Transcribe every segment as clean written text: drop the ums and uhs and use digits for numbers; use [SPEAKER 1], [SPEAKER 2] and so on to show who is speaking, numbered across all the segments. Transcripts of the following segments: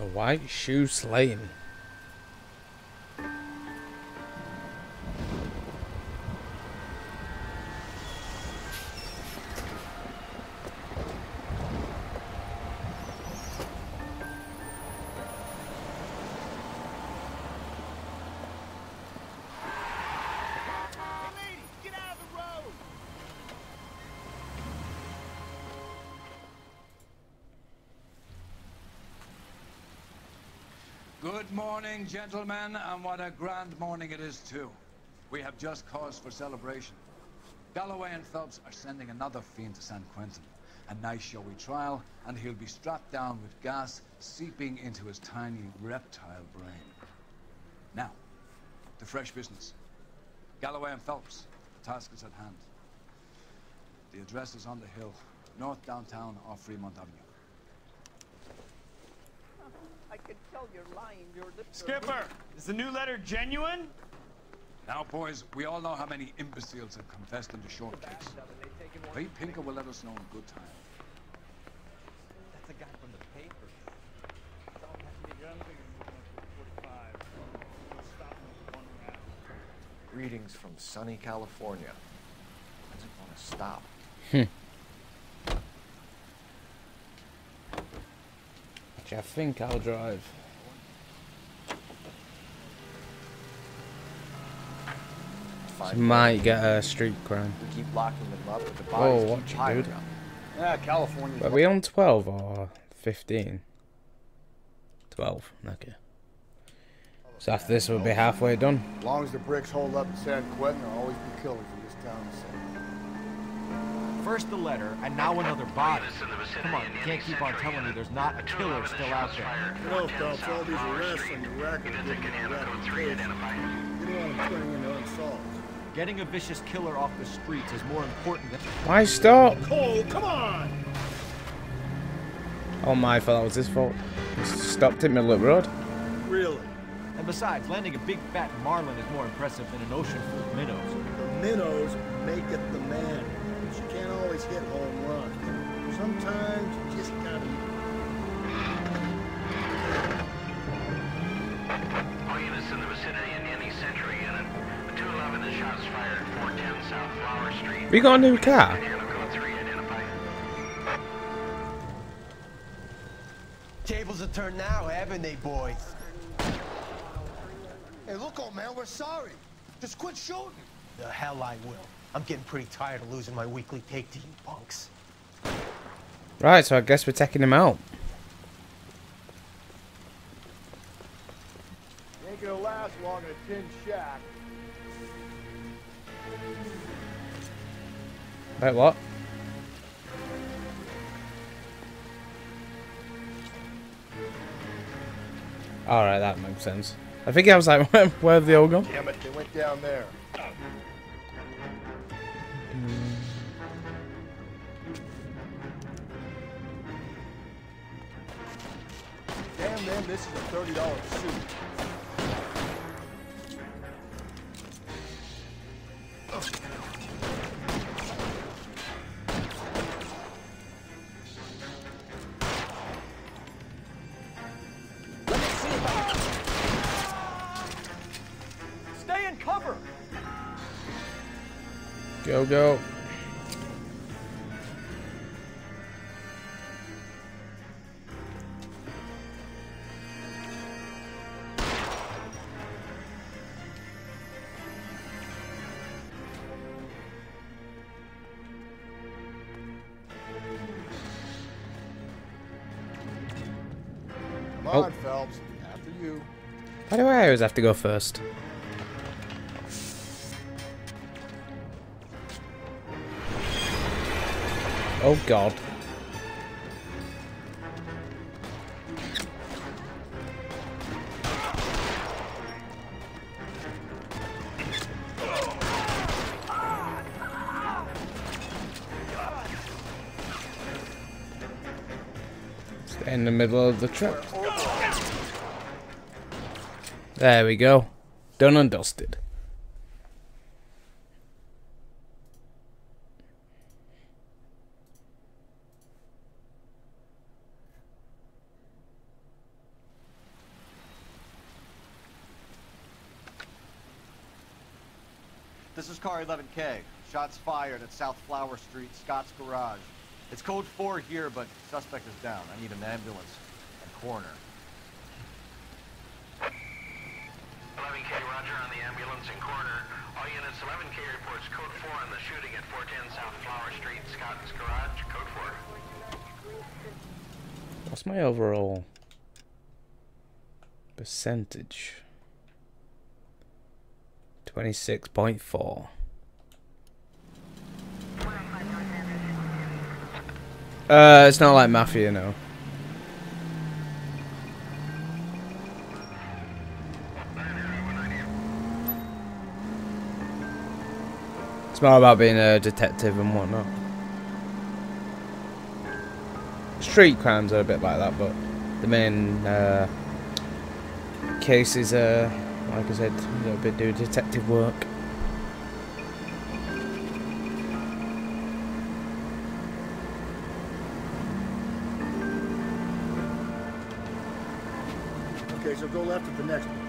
[SPEAKER 1] A white shoe slaying.
[SPEAKER 2] Good morning, gentlemen, and what a grand morning it is, too. We have just cause for celebration. Galloway and Phelps are sending another fiend to San Quentin. A nice showy trial, and he'll be strapped down with gas seeping into his tiny reptile brain. Now, to fresh business. Galloway and Phelps, the task is at hand. The address is on the hill, north downtown off Fremont Avenue.
[SPEAKER 3] I can tell you're lying. Your lips
[SPEAKER 4] Skipper, is the new letter genuine?
[SPEAKER 2] Now, boys, we all know how many imbeciles have confessed in the short case. Ray Pinker will let us know in good time.
[SPEAKER 3] That's a guy from the paper.
[SPEAKER 5] Greetings from sunny California. I just want to stop.
[SPEAKER 1] Which I think I'll drive. So might get a street crime.
[SPEAKER 5] We keep locking them up, but the
[SPEAKER 1] Oh,
[SPEAKER 5] bodies
[SPEAKER 1] watch
[SPEAKER 5] keep
[SPEAKER 1] it,
[SPEAKER 5] piling
[SPEAKER 1] dude.
[SPEAKER 5] up.
[SPEAKER 4] Yeah, California.
[SPEAKER 1] Are we on 12 or 15? 12, okay. So after this we'll be halfway done.
[SPEAKER 6] As long as the bricks hold up in San Quentin, there'll always be killers in this town.
[SPEAKER 7] First the letter, and now another body. Come on, you can't keep on telling me there's not a killer still out there.
[SPEAKER 6] No, Phelps, all these arrests on your record are getting a reputation. You don't want them turning into unsolved.
[SPEAKER 7] Getting a vicious killer off the streets is more important than...
[SPEAKER 1] Why stop?
[SPEAKER 6] Cole, come on!
[SPEAKER 1] Oh, my fault, that was his fault. He stopped in the middle of the road.
[SPEAKER 6] Really?
[SPEAKER 7] And besides, landing a big fat marlin is more impressive than an ocean full of minnows.
[SPEAKER 6] The minnows make it the man. But you can't always hit home runs. Sometimes you just gotta...
[SPEAKER 8] All units in the vicinity in any Century unit. 211 is shots fired. 410 South Flower Street.
[SPEAKER 1] We got a new car.
[SPEAKER 9] Tables have turned now, haven't they, boys? Hey, look, old man, we're sorry. Just quit shooting. The hell I will. I'm getting pretty tired of losing my weekly take to you punks.
[SPEAKER 1] Right, so I guess we're taking him out.
[SPEAKER 6] You ain't gonna last long in a tin shack.
[SPEAKER 1] Wait, what? Alright, that makes sense. I think I was like, where'd they all go?
[SPEAKER 6] Damn it, they went down there. Damn them, this is a $30 suit.
[SPEAKER 4] Stay in cover.
[SPEAKER 1] Go, go.
[SPEAKER 6] Come on, Phelps. After you.
[SPEAKER 1] Why do I always have to go first? Oh god. Stay in the middle of the trip. There we go. Done and dusted.
[SPEAKER 5] This is car 11K. Shots fired at South Flower Street, Scott's Garage. It's code 4 here, but suspect is down. I need an ambulance and coroner.
[SPEAKER 8] 11K, roger on the ambulance and coroner. All units, 11K reports code 4 on the shooting at 410 South Flower Street, Scott's Garage, code 4.
[SPEAKER 1] What's my overall percentage? 26.4. It's not like Mafia, no. It's more about being a detective and whatnot. Street crimes are a bit like that, but the main cases are, like I said, a little bit do detective work.
[SPEAKER 6] Okay, so go left at the next one.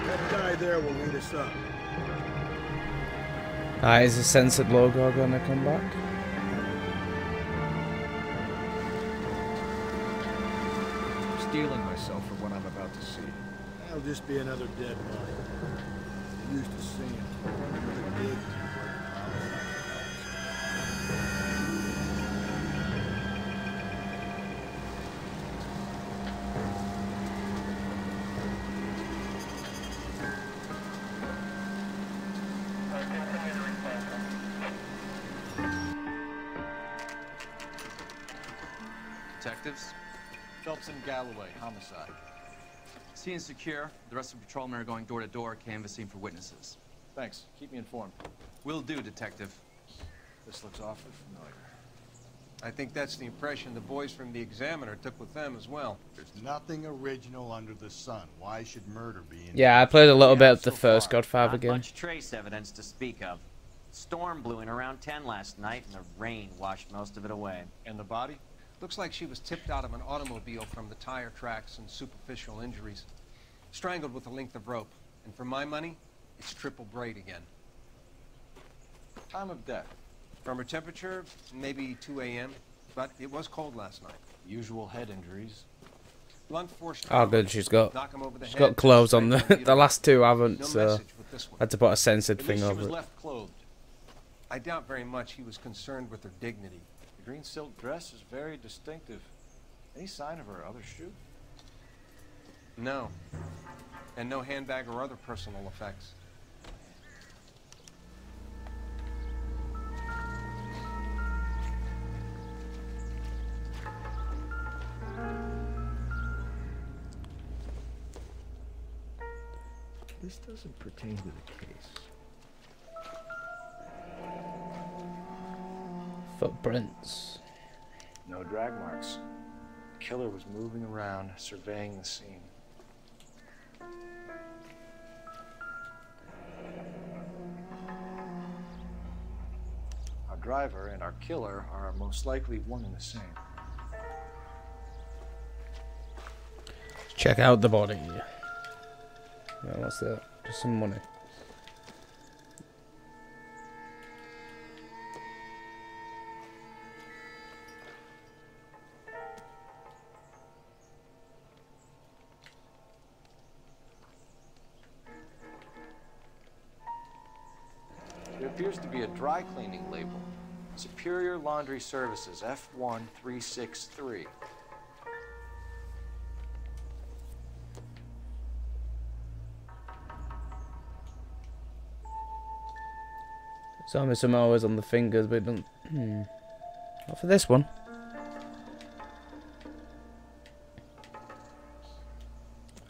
[SPEAKER 6] That guy there will lead us up.
[SPEAKER 1] Is the censored logo gonna come back?
[SPEAKER 5] Steeling myself for what I'm about to see.
[SPEAKER 6] That'll just be another dead body. You're used to seeing them. Another dig.
[SPEAKER 2] Detectives?
[SPEAKER 5] Phelps and Galloway, homicide.
[SPEAKER 2] Scene secure. The rest of the patrolmen are going door to door, canvassing for witnesses.
[SPEAKER 5] Thanks. Keep me informed.
[SPEAKER 2] Will do, Detective.
[SPEAKER 5] This looks awfully familiar.
[SPEAKER 10] I think that's the impression the boys from the Examiner took with them as well.
[SPEAKER 6] There's nothing original under the sun. Why should murder be in?
[SPEAKER 1] Yeah, I played a little bit of the first Godfather
[SPEAKER 3] Not
[SPEAKER 1] game.
[SPEAKER 3] much trace evidence to speak of. Storm blew in around 10 last night, and the rain washed most of it away.
[SPEAKER 10] And the body? Looks like she was tipped out of an automobile from the tire tracks and superficial injuries. Strangled with a length of rope. And for my money, it's triple braid again.
[SPEAKER 5] Time of death.
[SPEAKER 10] From her temperature, maybe 2 a.m., but it was cold last night.
[SPEAKER 5] Usual head injuries.
[SPEAKER 10] Blunt force
[SPEAKER 1] Oh,
[SPEAKER 10] trauma.
[SPEAKER 1] good. She's got
[SPEAKER 10] Knock him over the
[SPEAKER 1] she's
[SPEAKER 10] head,
[SPEAKER 1] got clothes on.
[SPEAKER 10] strangle
[SPEAKER 1] The last two haven't,
[SPEAKER 10] No
[SPEAKER 1] so
[SPEAKER 10] message with this one.
[SPEAKER 1] I had to put a censored
[SPEAKER 5] At
[SPEAKER 1] thing
[SPEAKER 5] least she
[SPEAKER 1] over
[SPEAKER 5] was
[SPEAKER 1] it.
[SPEAKER 5] left clothed.
[SPEAKER 10] I doubt very much he was concerned with her dignity.
[SPEAKER 5] The green silk dress is very distinctive. Any sign of her other shoe?
[SPEAKER 10] No. And no handbag or other personal effects.
[SPEAKER 5] This doesn't pertain to the case.
[SPEAKER 1] Footprints.
[SPEAKER 5] No drag marks. The killer was moving around, surveying the scene. Our driver and our killer are most likely one and the same.
[SPEAKER 1] Check out the body. Yeah, what's that? Just some money.
[SPEAKER 5] There appears to be a dry cleaning label. Superior Laundry Services, F1363.
[SPEAKER 1] Some hours on the fingers, but it don't. Not for this one.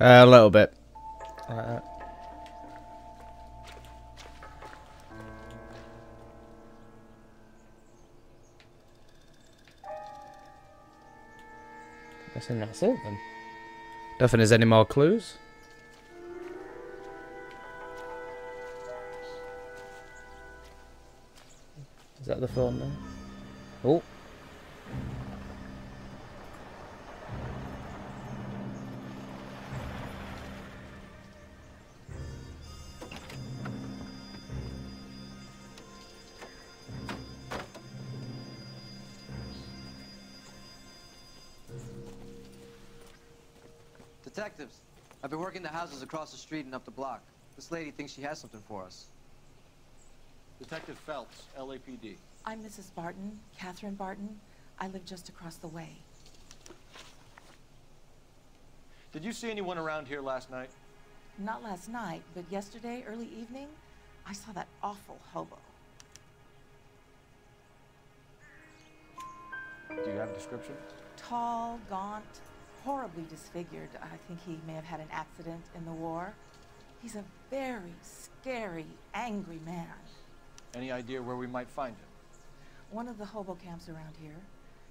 [SPEAKER 1] A little bit. Like that. I think that's it then. Don't think there's any more clues. Is that the phone now? Oh.
[SPEAKER 11] Detectives, I've been working the houses across the street and up the block. This lady thinks she has something for us.
[SPEAKER 5] Detective Phelps, LAPD.
[SPEAKER 12] I'm Mrs. Barton, Catherine Barton. I live just across the way.
[SPEAKER 5] Did you see anyone around here last night?
[SPEAKER 12] Not last night, but yesterday, early evening, I saw that awful hobo.
[SPEAKER 5] Do you have a description?
[SPEAKER 12] Tall, gaunt, horribly disfigured. I think he may have had an accident in the war. He's a very scary, angry man.
[SPEAKER 5] Any idea where we might find him?
[SPEAKER 12] One of the hobo camps around here.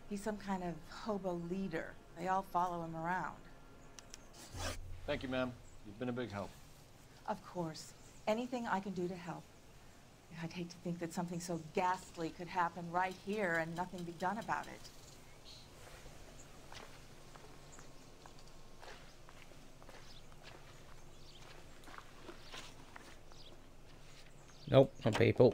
[SPEAKER 12] He's some kind of hobo leader. They all follow him around.
[SPEAKER 5] Thank you, ma'am. You've been a big help.
[SPEAKER 12] Of course. Anything I can do to help. I'd hate to think that something so ghastly could happen right here and nothing be done about it.
[SPEAKER 1] Nope, not people.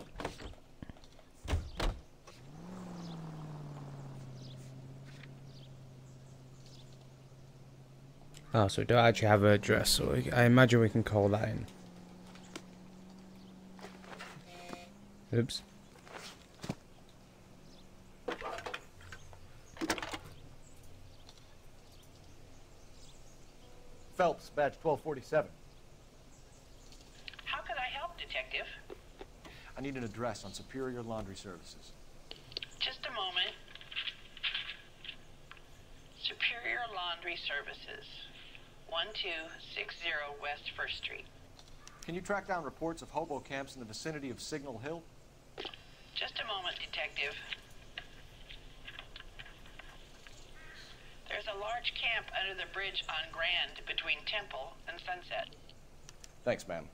[SPEAKER 1] Oh, so we don't actually have her address, so I imagine we can call that in. Oops.
[SPEAKER 5] Phelps, badge 1247.
[SPEAKER 13] How can I help, Detective?
[SPEAKER 5] I need an address on Superior Laundry Services.
[SPEAKER 13] Just a moment. Superior Laundry Services, 1260 West 1st Street.
[SPEAKER 5] Can you track down reports of hobo camps in the vicinity of Signal Hill?
[SPEAKER 13] Just a moment, Detective. There's a large camp under the bridge on Grand between Temple and Sunset.
[SPEAKER 5] Thanks, ma'am.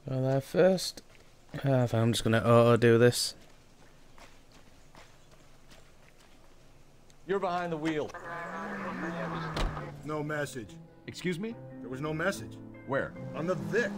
[SPEAKER 1] Go there first. I'm just gonna auto do this.
[SPEAKER 5] You're behind the wheel.
[SPEAKER 6] No message.
[SPEAKER 7] Excuse me?
[SPEAKER 6] There was no message.
[SPEAKER 7] Where?
[SPEAKER 6] On the Vic.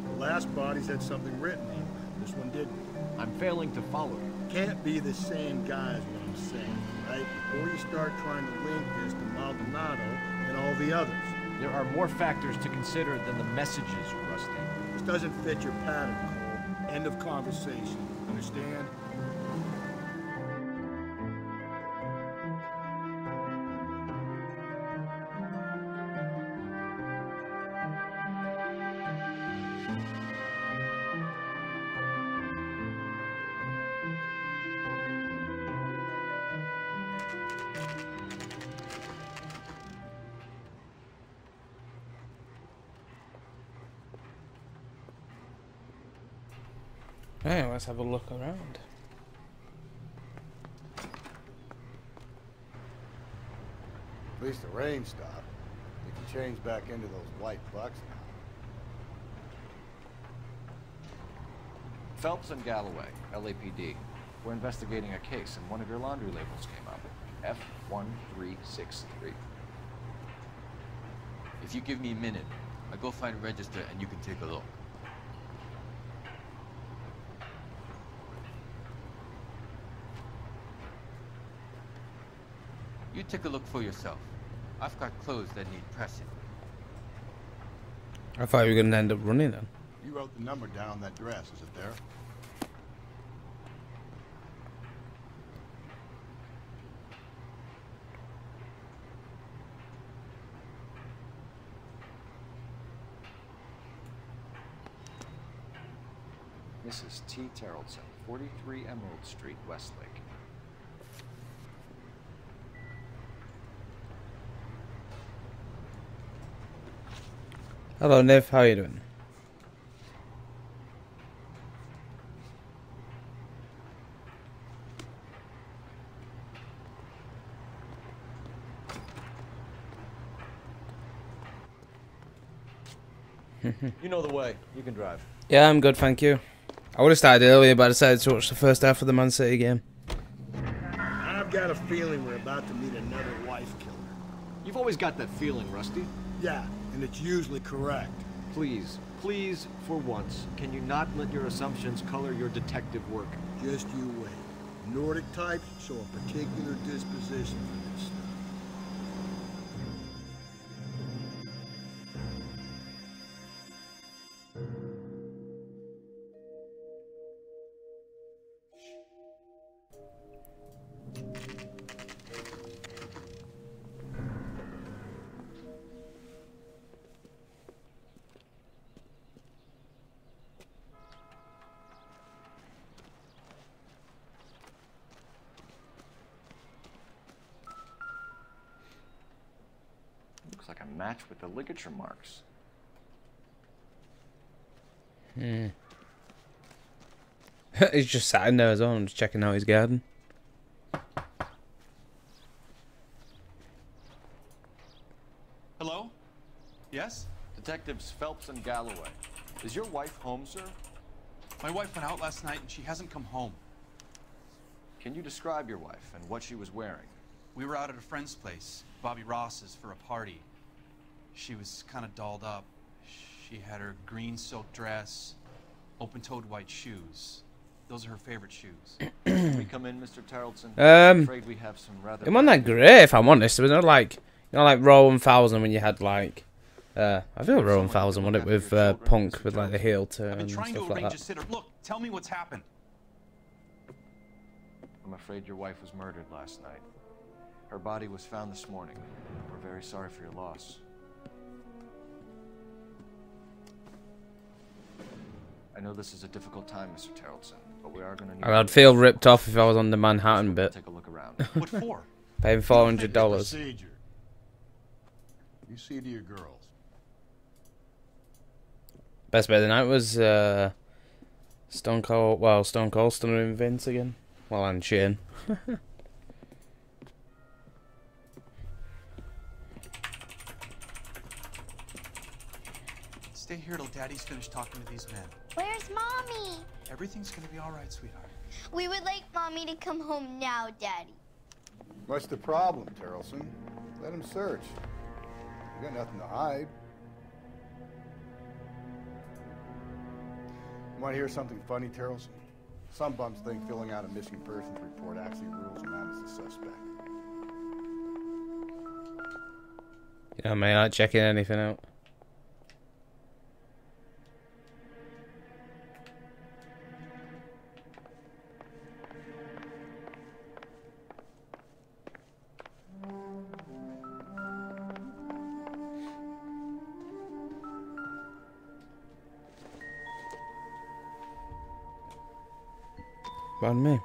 [SPEAKER 6] The last bodies had something written on them. This one didn't.
[SPEAKER 7] I'm failing to follow you.
[SPEAKER 6] Can't be the same guy is what I'm saying, right? Before you start trying to link this to Maldonado and all the others.
[SPEAKER 7] There are more factors to consider than the messages, Rusty.
[SPEAKER 6] This doesn't fit your pattern, Cole. End of conversation. Understand?
[SPEAKER 1] Hey, let's have a look around.
[SPEAKER 6] At least the rain stopped. You can change back into those white bucks now.
[SPEAKER 5] Phelps and Galloway, LAPD. We're investigating a case, and one of your laundry labels came up. F1363.
[SPEAKER 14] If you give me a minute, I'll go find a register and you can take a look. You take a look for yourself. I've got clothes that need pressing.
[SPEAKER 1] I thought you were going to end up running then.
[SPEAKER 6] You wrote the number down on that dress, is it there?
[SPEAKER 5] Mrs. T. Terrellson, 43 Emerald Street, Westlake.
[SPEAKER 1] Hello, Niv. How are you doing?
[SPEAKER 5] You know the way. You can drive.
[SPEAKER 1] Yeah, I'm good, thank you. I would have started earlier, but I decided to watch the first half of the Man City game.
[SPEAKER 6] I've got a feeling we're about to meet another wife killer.
[SPEAKER 7] You've always got that feeling, Rusty.
[SPEAKER 6] Yeah, and it's usually correct.
[SPEAKER 15] Please, please, for once, can you not let your assumptions color your detective work?
[SPEAKER 6] Just you wait. Nordic types show a particular disposition for this stuff.
[SPEAKER 5] Looks like a match with the ligature marks.
[SPEAKER 1] He's just sat in there as well, just checking out his garden.
[SPEAKER 5] Hello? Yes? Detectives Phelps and Galloway. Is your wife home, sir?
[SPEAKER 16] My wife went out last night and she hasn't come home.
[SPEAKER 5] Can you describe your wife and what she was wearing?
[SPEAKER 16] We were out at a friend's place, Bobby Ross's, for a party. She was kind of dolled up. She had her green silk dress, open-toed white shoes. Those are her favorite shoes.
[SPEAKER 5] Can we come in, Mr. Tarleton?
[SPEAKER 1] I'm
[SPEAKER 5] afraid we have some rather...
[SPEAKER 1] It wasn't that great, if I'm honest. There was no like, like Raw 1000 when you had like, I feel Raw 1000 won it with Punk with like the heel turn and
[SPEAKER 16] Trying to
[SPEAKER 1] stuff like
[SPEAKER 16] arrange
[SPEAKER 1] that.
[SPEAKER 16] a sitter. Look, tell me what's happened.
[SPEAKER 5] I'm afraid your wife was murdered last night. Her body was found this morning. We're very sorry for your loss. I know this is a difficult time, Mr. Tarleton, but we are going to need...
[SPEAKER 1] I'd feel ripped off if I was on the Manhattan bit.
[SPEAKER 5] Take a look around.
[SPEAKER 16] What for?
[SPEAKER 1] Paying $400.
[SPEAKER 6] Procedure. You see to your girls.
[SPEAKER 1] Best bit of the night was Stone Cold stunning Vince again. Well, and Shane.
[SPEAKER 16] Stay here till Daddy's finished talking to these men.
[SPEAKER 17] Where's Mommy?
[SPEAKER 16] Everything's gonna be all right, sweetheart.
[SPEAKER 17] We would like Mommy to come home now, Daddy.
[SPEAKER 18] What's the problem, Tarleton? Let him search. You got nothing to hide. You want to hear something funny, Tarleton? Some bums think filling out a missing persons report actually rules him out as a suspect.
[SPEAKER 1] Yeah, man, not checking anything out. Pardon me.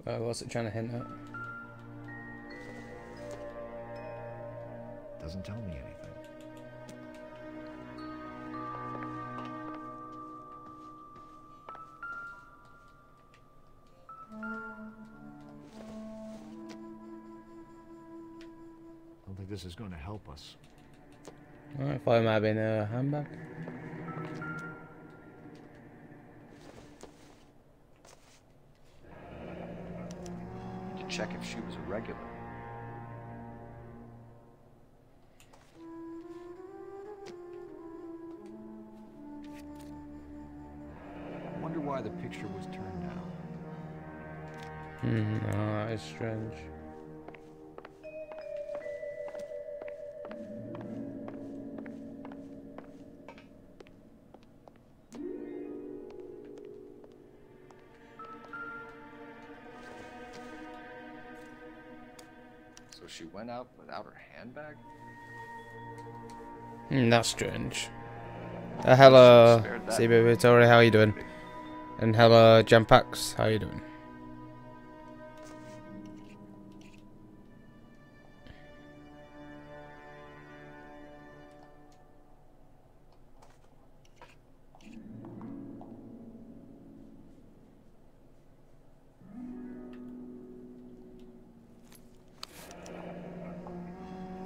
[SPEAKER 1] What's it trying to hint at?
[SPEAKER 15] Doesn't tell me anything. I don't think this is going to help us.
[SPEAKER 1] I thought it might have been a handbag.
[SPEAKER 5] To check if she was a regular.
[SPEAKER 15] I wonder why the picture was turned down.
[SPEAKER 1] No, that is strange.
[SPEAKER 5] So she went out without her handbag?
[SPEAKER 1] That's strange. Hello, CB Victoria, how are you doing? And hello, Jampax, how are you doing?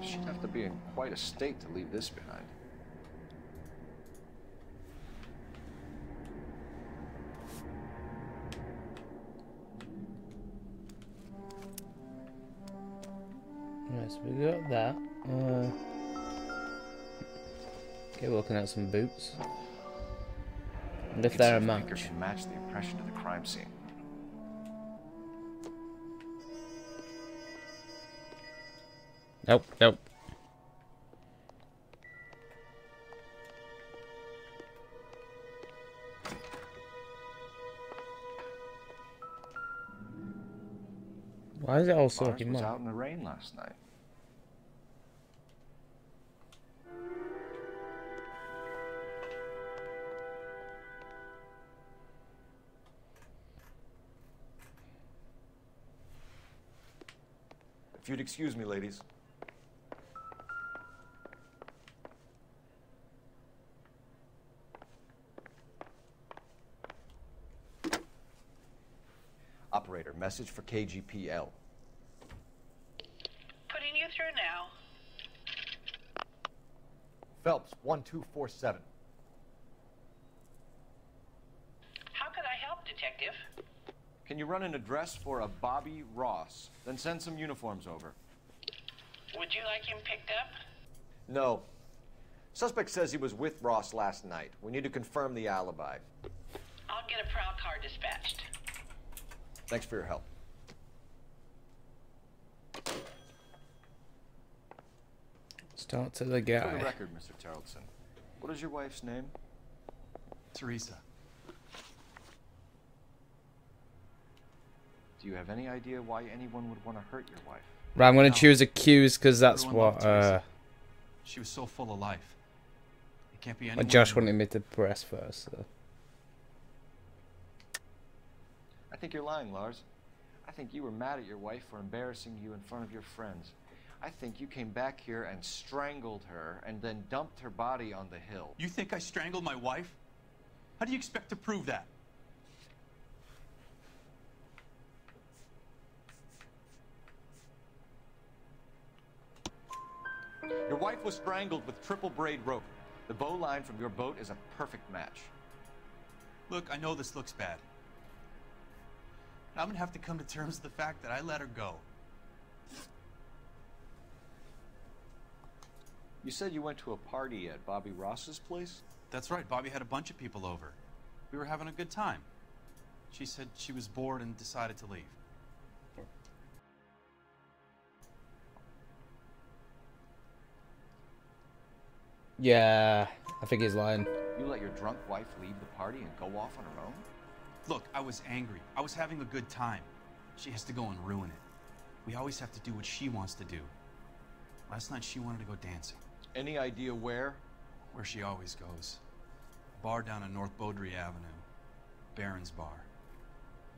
[SPEAKER 5] She'd have to be in quite a state to leave this behind.
[SPEAKER 1] So we got that. Okay, we're looking at some boots. And if they're a match.
[SPEAKER 5] Can match the impression of the crime scene.
[SPEAKER 1] Nope, nope. Why is it all so fucking
[SPEAKER 5] was
[SPEAKER 1] mad?
[SPEAKER 5] out in the rain last night. If you'd excuse me, ladies. Operator, message for KGPL.
[SPEAKER 13] Putting you through now.
[SPEAKER 5] Phelps, 1247.
[SPEAKER 13] How could I help, Detective?
[SPEAKER 5] Can you run an address for a Bobby Ross? Then send some uniforms over.
[SPEAKER 13] Would you like him picked up?
[SPEAKER 5] No. Suspect says he was with Ross last night. We need to confirm the alibi.
[SPEAKER 13] I'll get a prowl car dispatched.
[SPEAKER 5] Thanks for your help.
[SPEAKER 1] Start to the guy.
[SPEAKER 5] For the record, Mr. Tarleton, what is your wife's name?
[SPEAKER 16] Teresa.
[SPEAKER 5] Do you have any idea why anyone would want to hurt your wife?
[SPEAKER 1] Right, I'm gonna choose accused because that's
[SPEAKER 16] Everyone
[SPEAKER 1] what
[SPEAKER 16] loved Teresa. She was so full of life. It can't be anyone.
[SPEAKER 1] Josh wanted me to press first. So.
[SPEAKER 5] I think you're lying, Lars. I think you were mad at your wife for embarrassing you in front of your friends. I think you came back here and strangled her and then dumped her body on the hill.
[SPEAKER 16] You think I strangled my wife? How do you expect to prove that?
[SPEAKER 5] Your wife was strangled with triple braid rope. The bow line from your boat is a perfect match.
[SPEAKER 16] Look, I know this looks bad. I'm gonna have to come to terms with the fact that I let her go.
[SPEAKER 5] You said you went to a party at Bobby Ross's place?
[SPEAKER 16] That's right, Bobby had a bunch of people over. We were having a good time. She said she was bored and decided to leave.
[SPEAKER 1] Yeah, I think he's lying.
[SPEAKER 5] You let your drunk wife leave the party and go off on her own?
[SPEAKER 16] Look, I was angry. I was having a good time. She has to go and ruin it. We always have to do what she wants to do. Last night she wanted to go dancing.
[SPEAKER 5] Any idea where?
[SPEAKER 16] Where she always goes. A bar down on North Beaudry Avenue. Barron's Bar.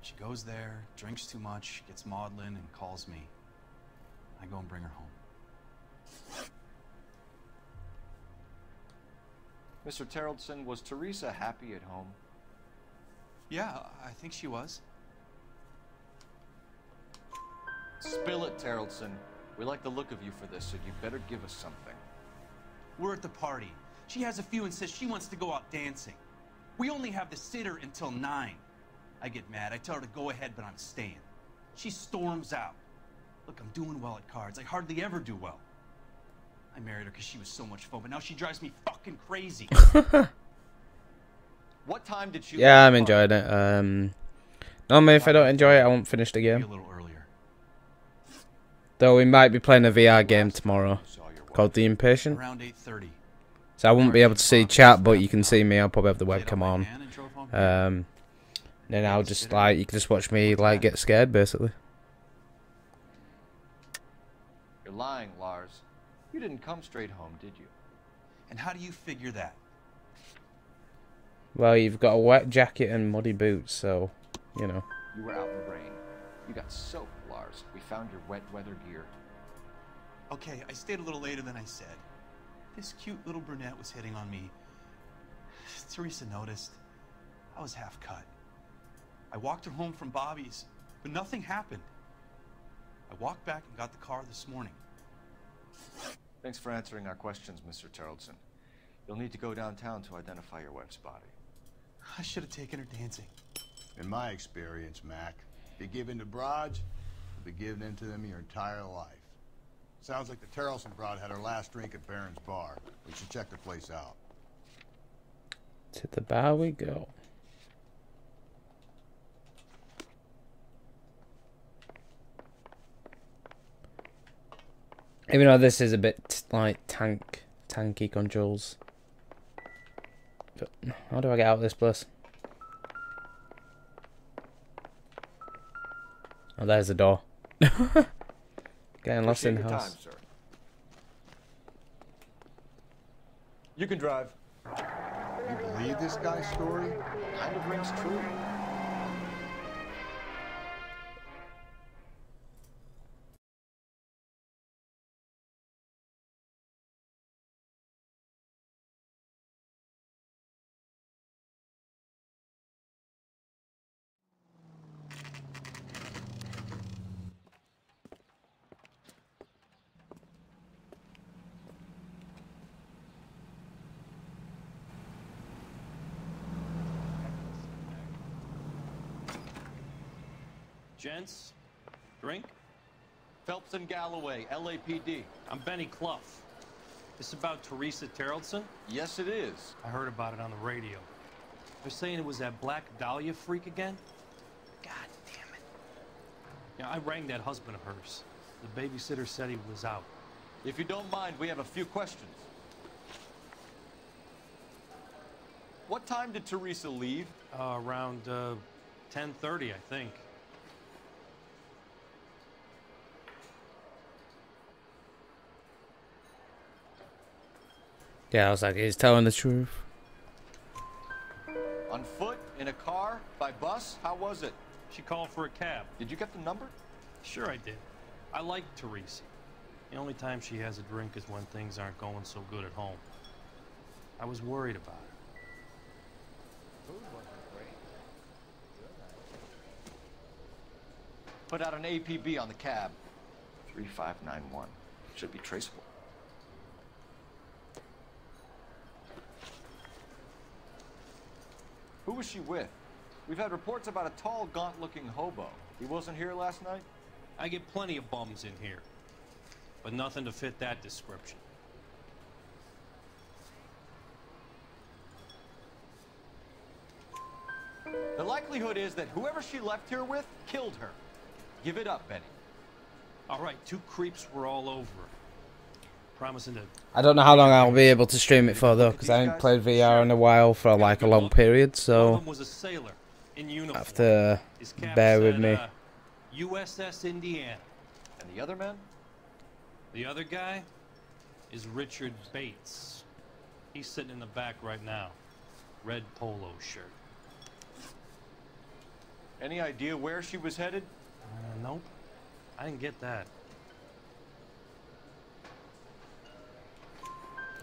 [SPEAKER 16] She goes there, drinks too much, gets maudlin, and calls me. I go and bring her home.
[SPEAKER 5] Mr. Tarleton, was Teresa happy at home?
[SPEAKER 16] Yeah, I think she was.
[SPEAKER 5] Spill it, Tarleton. We like the look of you for this, so you better give us something.
[SPEAKER 16] We're at the party. She has a few and says she wants to go out dancing. We only have the sitter until 9. I get mad. I tell her to go ahead, but I'm staying. She storms out. Look, I'm doing well at cards. I hardly ever do well. I married her because she was so much fun, but now she drives me fucking crazy.
[SPEAKER 5] What time did she?
[SPEAKER 1] Yeah, I'm enjoying it. Normally, if I don't enjoy it, I won't finish the game.
[SPEAKER 16] A little earlier.
[SPEAKER 1] Though we might be playing a VR game tomorrow called The Impatient.
[SPEAKER 16] Around 8:30.
[SPEAKER 1] So I won't be able to see chat, but you can see me. I'll probably have the webcam on. Then I'll just like you can just watch me like get scared, basically.
[SPEAKER 5] You're lying, Lars. You didn't come straight home, did you?
[SPEAKER 16] And how do you figure that?
[SPEAKER 1] Well, you've got a wet jacket and muddy boots, so you know.
[SPEAKER 5] You were out in the rain. You got soaked, Lars. We found your wet weather gear.
[SPEAKER 16] Okay, I stayed a little later than I said. This cute little brunette was hitting on me. Teresa noticed. I was half cut. I walked her home from Bobby's, but nothing happened. I walked back and got the car this morning.
[SPEAKER 5] Thanks for answering our questions, Mr. Tarleton. You'll need to go downtown to identify your wife's body.
[SPEAKER 16] I should have taken her dancing.
[SPEAKER 18] In my experience, Mac, if you give in to broads, you'll be giving in to them your entire life. Sounds like the Terrelson broad had her last drink at Baron's bar. We should check the place out.
[SPEAKER 1] To the bar we go. Even though this is a bit like tanky controls. But how do I get out of this place? Oh, there's the door. Getting lost in the house.
[SPEAKER 5] Time, sir. You can drive.
[SPEAKER 18] You believe this guy's story?
[SPEAKER 5] Kind of rings true.
[SPEAKER 19] Gents, drink?
[SPEAKER 5] Phelps and Galloway, LAPD.
[SPEAKER 19] I'm Benny Clough. This about Teresa Terrelson?
[SPEAKER 5] Yes, it is.
[SPEAKER 19] I heard about it on the radio. They're saying it was that Black Dahlia freak again? God damn it. Yeah, I rang that husband of hers. The babysitter said he was out.
[SPEAKER 5] If you don't mind, we have a few questions. What time did Teresa leave?
[SPEAKER 19] Around 10:30, I think.
[SPEAKER 1] Yeah, I was like, he's telling the truth.
[SPEAKER 5] On foot? In a car? By bus? How was it?
[SPEAKER 19] She called for a cab.
[SPEAKER 5] Did you get the number?
[SPEAKER 19] Sure I did. I like Teresa. The only time she has a drink is when things aren't going so good at home. I was worried about her.
[SPEAKER 5] Food wasn't great. Put out an APB on the cab. 3591. Should be traceable. Who was she with? We've had reports about a tall, gaunt-looking hobo. He wasn't here last night?
[SPEAKER 19] I get plenty of bums in here, but nothing to fit that description.
[SPEAKER 5] The likelihood is that whoever she left here with killed her. Give it up, Benny.
[SPEAKER 19] All right, two creeps were all over her. Promising to...
[SPEAKER 1] I don't know how long I'll be able to stream it for though, because I haven't played VR in a while for like a long period, so
[SPEAKER 19] was a sailor in uniform.
[SPEAKER 1] have to bear with me.
[SPEAKER 19] USS Indiana.
[SPEAKER 5] And the other man?
[SPEAKER 19] The other guy is Richard Bates. He's sitting in the back right now. Red polo shirt.
[SPEAKER 5] Any idea where she was headed?
[SPEAKER 19] Nope. I didn't get that.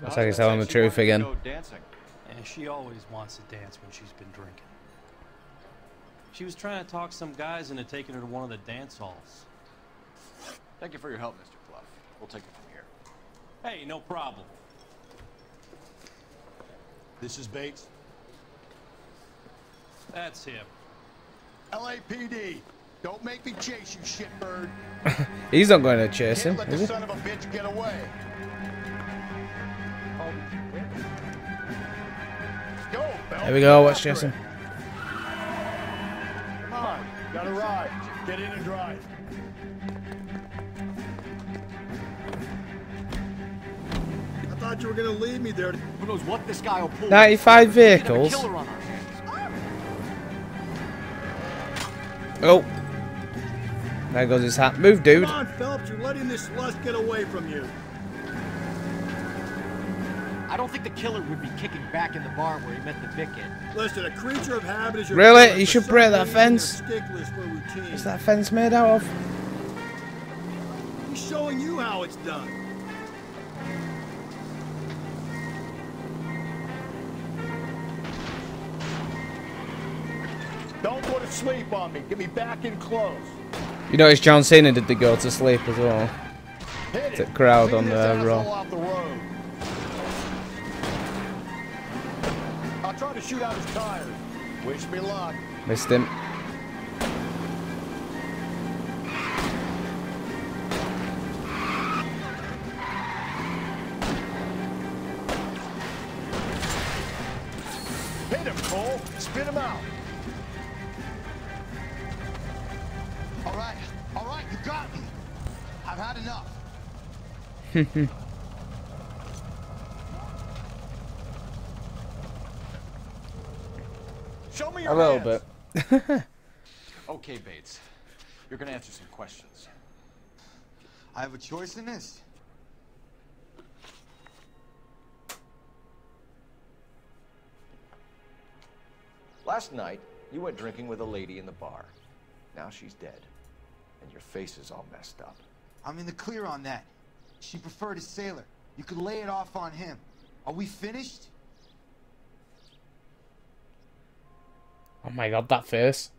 [SPEAKER 1] Looks like he's telling the truth again.
[SPEAKER 5] Dancing.
[SPEAKER 19] And she always wants to dance when she's been drinking. She was trying to talk some guys into taking her to one of the dance halls.
[SPEAKER 5] Thank you for your help, Mr. Clough. We'll take it from here.
[SPEAKER 19] Hey, no problem.
[SPEAKER 18] This is Bates.
[SPEAKER 19] That's him.
[SPEAKER 18] LAPD. Don't make me chase you, shitbird.
[SPEAKER 1] He's not going to chase him,
[SPEAKER 18] Can't let
[SPEAKER 1] is
[SPEAKER 18] the
[SPEAKER 1] he?
[SPEAKER 18] son of a bitch get away. Go, Bell.
[SPEAKER 1] There we go, watch Jason.
[SPEAKER 18] Come on, got a ride. Get in and drive.
[SPEAKER 6] I thought you were gonna leave me there.
[SPEAKER 7] Who knows what this guy will pull?
[SPEAKER 1] 95 vehicles.
[SPEAKER 7] Killer on our hands.
[SPEAKER 1] Oh. There goes his hat. Move, dude.
[SPEAKER 6] Come on, Phelps, you're letting this lust get away from you.
[SPEAKER 7] I don't think the killer would be kicking back in the bar where he met the Vic in.
[SPEAKER 6] Listen, a creature of habit is your
[SPEAKER 1] Really?
[SPEAKER 6] friend,
[SPEAKER 1] You
[SPEAKER 6] but
[SPEAKER 1] should
[SPEAKER 6] some
[SPEAKER 1] break that
[SPEAKER 6] ladies
[SPEAKER 1] fence.
[SPEAKER 6] are sticklers for routine.
[SPEAKER 1] What's that fence made out of?
[SPEAKER 6] He's showing you how it's done.
[SPEAKER 18] Don't go to sleep on me. Get me back in close.
[SPEAKER 1] You notice John Cena did the go to sleep as well.
[SPEAKER 18] Hit
[SPEAKER 1] The
[SPEAKER 18] it.
[SPEAKER 1] crowd on
[SPEAKER 18] Leave
[SPEAKER 1] the
[SPEAKER 18] this asshole
[SPEAKER 1] Raw.
[SPEAKER 18] off the road. I'll try to shoot out his tires. Wish me luck.
[SPEAKER 1] Missed him.
[SPEAKER 6] Get him, Cole. Spit him out.
[SPEAKER 9] All right, you got me. I've had enough.
[SPEAKER 5] Show me your
[SPEAKER 1] A little
[SPEAKER 5] hands.
[SPEAKER 1] bit.
[SPEAKER 5] Okay, Bates. You're gonna answer some questions.
[SPEAKER 9] I have a choice in this.
[SPEAKER 5] Last night, you went drinking with a lady in the bar. Now she's dead. And your face is all messed up.
[SPEAKER 9] I'm in the clear on that. She preferred a sailor. You could lay it off on him. Are we finished?
[SPEAKER 1] Oh my god, that face.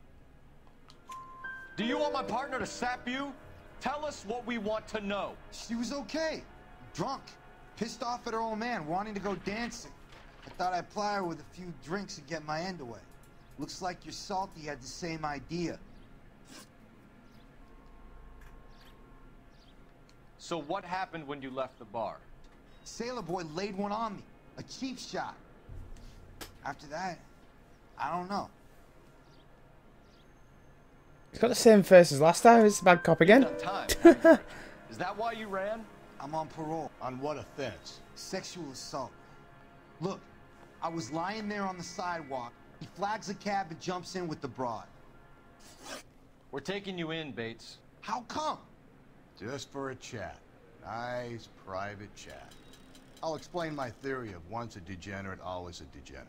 [SPEAKER 5] Do you want my partner to sap you? Tell us what we want to know.
[SPEAKER 9] She was okay. Drunk. Pissed off at her old man, wanting to go dancing. I thought I'd ply her with a few drinks and get my end away. Looks like your Salty had the same idea.
[SPEAKER 5] So what happened when you left the bar?
[SPEAKER 9] Sailor boy laid one on me. A cheap shot. After that, I don't know.
[SPEAKER 1] He's got the same face as last time. He's a bad cop again.
[SPEAKER 5] Is that why you ran?
[SPEAKER 9] I'm on parole.
[SPEAKER 18] On what offense?
[SPEAKER 9] Sexual assault. Look, I was lying there on the sidewalk. He flags a cab and jumps in with the broad.
[SPEAKER 5] We're taking you in, Bates.
[SPEAKER 9] How come?
[SPEAKER 18] Just for a chat. Nice, private chat. I'll explain my theory of once a degenerate, always a degenerate.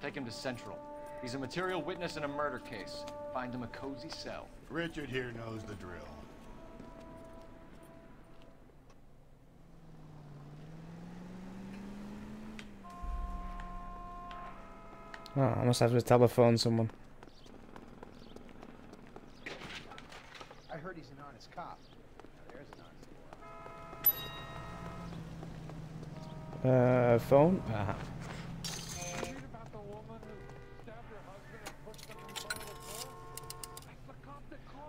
[SPEAKER 5] Take him to Central. He's a material witness in a murder case. Find him a cozy cell.
[SPEAKER 18] Richard here knows the drill.
[SPEAKER 1] Oh, I must have to telephone someone.
[SPEAKER 6] I heard he's an honest cop. Now, there's an honest
[SPEAKER 1] Phone?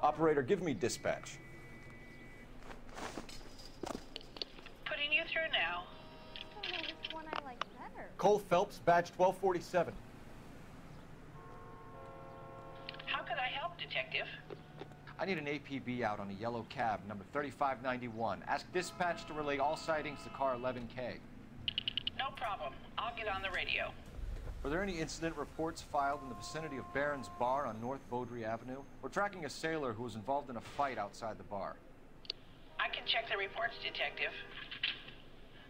[SPEAKER 5] Operator, give me dispatch.
[SPEAKER 13] Putting you through now.
[SPEAKER 17] Oh, which one I like better.
[SPEAKER 5] Cole Phelps, badge 1247.
[SPEAKER 13] How could I help, Detective?
[SPEAKER 5] I need an APB out on a yellow cab, number 3591. Ask dispatch to relay all sightings to car 11K.
[SPEAKER 13] No problem. I'll get on the radio.
[SPEAKER 5] Were there any incident reports filed in the vicinity of Barron's Bar on North Beaudry Avenue? We're tracking a sailor who was involved in a fight outside the bar.
[SPEAKER 13] I can check the reports, Detective.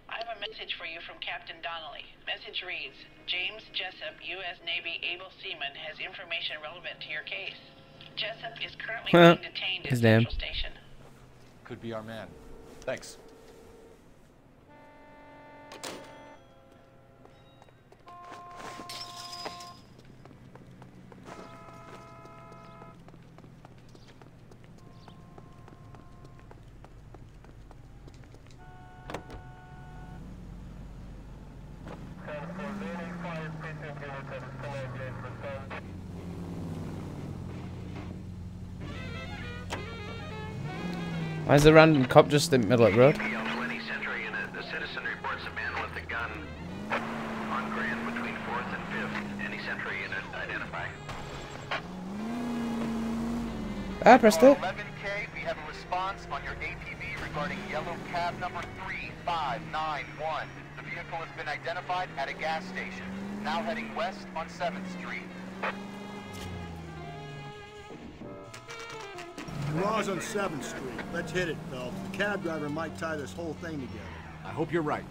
[SPEAKER 13] I have a message for you from Captain Donnelly. Message reads, James Jessup, U.S. Navy able seaman, has information relevant to your case. Jessup is currently being detained at Central Station.
[SPEAKER 5] Could be our man. Thanks.
[SPEAKER 1] Why is the random cop just in the middle of the road?
[SPEAKER 8] The citizen reports a man with a gun on Grand between 4th and 5th. Any Central unit identify.
[SPEAKER 1] Ah, pressed it.
[SPEAKER 20] 11K, we have a response on your APB regarding yellow cab number 3591. The vehicle has been identified at a gas station. Now heading west on 7th Street.
[SPEAKER 6] Garage on 7th Street. Let's hit it, Phelps. The cab driver might tie this whole thing together.
[SPEAKER 15] I hope you're right.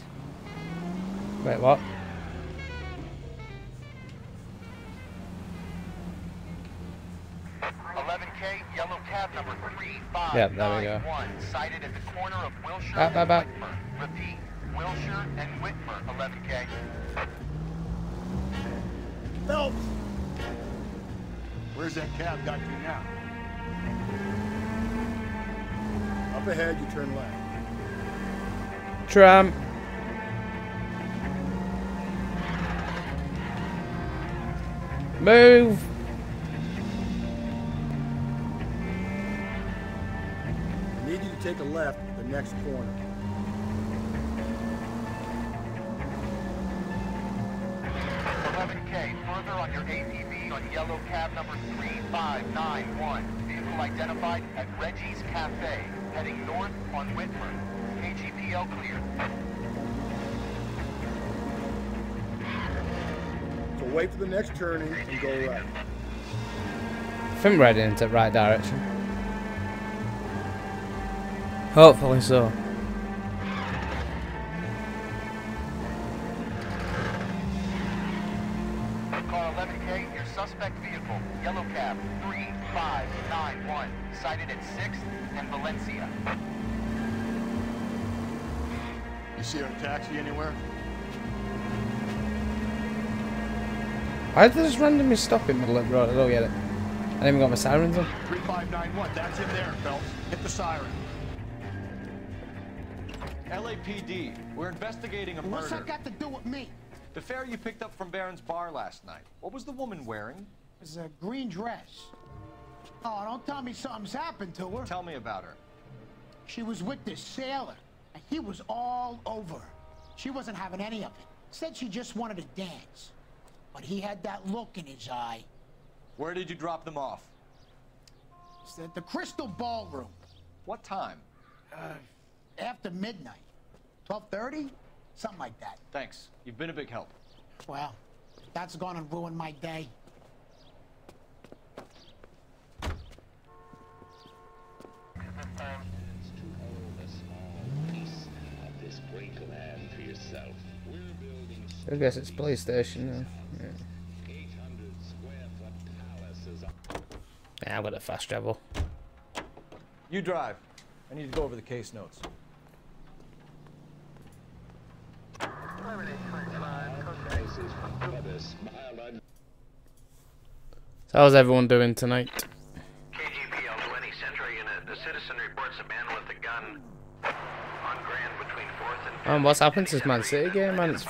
[SPEAKER 1] Wait, what?
[SPEAKER 20] Yellow cab number 3591.
[SPEAKER 1] Yeah, there we go.
[SPEAKER 20] Sighted at the corner of Wilshire
[SPEAKER 1] and
[SPEAKER 20] Whitmer. Repeat, Wilshire and Whitmer, 11K.
[SPEAKER 6] Phelps! Where's that cab got to now? Up ahead, you turn left.
[SPEAKER 1] Tram. Move.
[SPEAKER 6] I need you to take a left at the next corner.
[SPEAKER 20] cover on your ATV on yellow cab number 3591. Vehicle identified at Reggie's Cafe, heading north on Whitmer. KGPL clear.
[SPEAKER 6] So wait for the next turning and go right.
[SPEAKER 1] I think we're heading into the right direction. Hopefully so.
[SPEAKER 20] Car 11K, your suspect vehicle, yellow cab 3591, sighted at 6th and Valencia.
[SPEAKER 18] You see her taxi anywhere?
[SPEAKER 1] Why did they just randomly stop in the middle of the road? I don't get it. I haven't even got my sirens on.
[SPEAKER 18] 3591, that's him there, Phelps. Hit the siren.
[SPEAKER 5] LAPD, we're investigating a murder.
[SPEAKER 6] What's that got to do with me?
[SPEAKER 5] The fare you picked up from Barron's bar last night. What was the woman wearing?
[SPEAKER 6] It was a green dress. Oh, don't tell me something's happened to her.
[SPEAKER 5] Tell me about her.
[SPEAKER 6] She was with this sailor, and he was all over her. She wasn't having any of it. Said she just wanted to dance. But he had that look in his eye.
[SPEAKER 5] Where did you drop them off?
[SPEAKER 6] It's at the Crystal Ballroom.
[SPEAKER 5] What time?
[SPEAKER 6] After midnight. 12:30? Something like that.
[SPEAKER 5] Thanks. You've been a big help.
[SPEAKER 6] Well, that's gonna ruin my day.
[SPEAKER 1] I guess it's police station now. Yeah. Yeah, I've got a fast travel.
[SPEAKER 5] You drive. I need to go over the case notes.
[SPEAKER 1] So how's everyone doing tonight?
[SPEAKER 8] KGPL to any Central unit. The citizen reports a man with a gun on Grand between 4th and 5th.
[SPEAKER 1] What's happened to this Man City game, man? It's...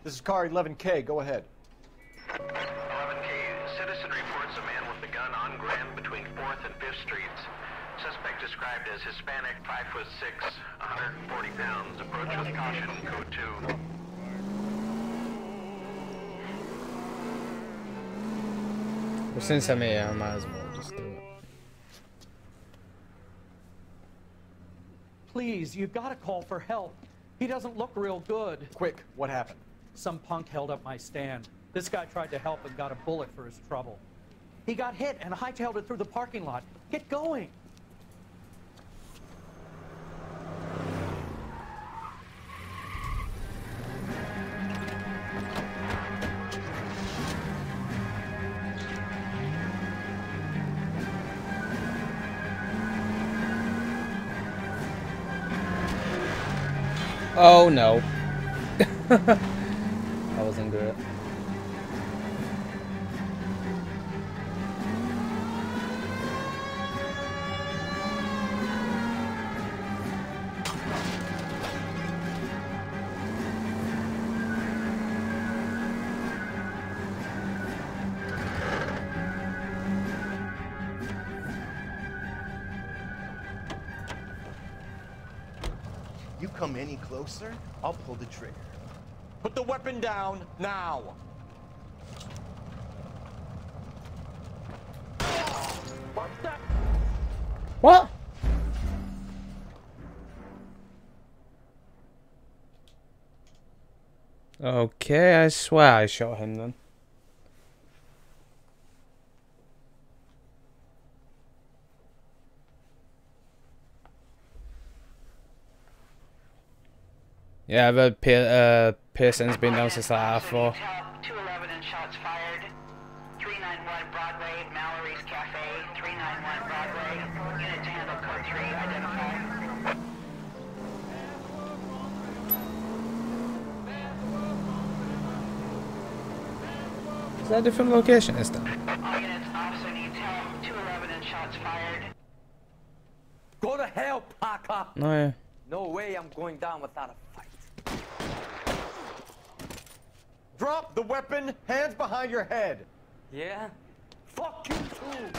[SPEAKER 5] This is car 11K. Go ahead.
[SPEAKER 8] 11K, citizen reports a man with a gun on Grand between 4th and 5th Streets. Suspect described as Hispanic, 5'6", 140 pounds. Approach with caution, code 2.
[SPEAKER 1] Well, since I'm here, I might as well just do it.
[SPEAKER 21] Please, you gotta call for help. He doesn't look real good.
[SPEAKER 5] Quick, what happened?
[SPEAKER 21] Some punk held up my stand. This guy tried to help and got a bullet for his trouble. He got hit and hightailed it through the parking lot. Get going.
[SPEAKER 1] Oh no. That wasn't great.
[SPEAKER 22] You come any closer, I'll pull the trigger.
[SPEAKER 5] Put the weapon down now.
[SPEAKER 1] What? Okay, I swear I shot him then. Yeah, I've heard Pearson's been down since like 4:30.
[SPEAKER 13] 211 and shots fired. 391 Broadway, Mallory's Cafe. 391 Broadway. Unit to handle code 3, identify.
[SPEAKER 1] Is that a different location this time?
[SPEAKER 13] All units, officer needs help. 211 and shots fired.
[SPEAKER 21] Go to hell, Parker.
[SPEAKER 1] No, yeah.
[SPEAKER 11] No way I'm going down without a fight.
[SPEAKER 5] Drop the weapon, hands behind your head.
[SPEAKER 11] Yeah? Fuck you too!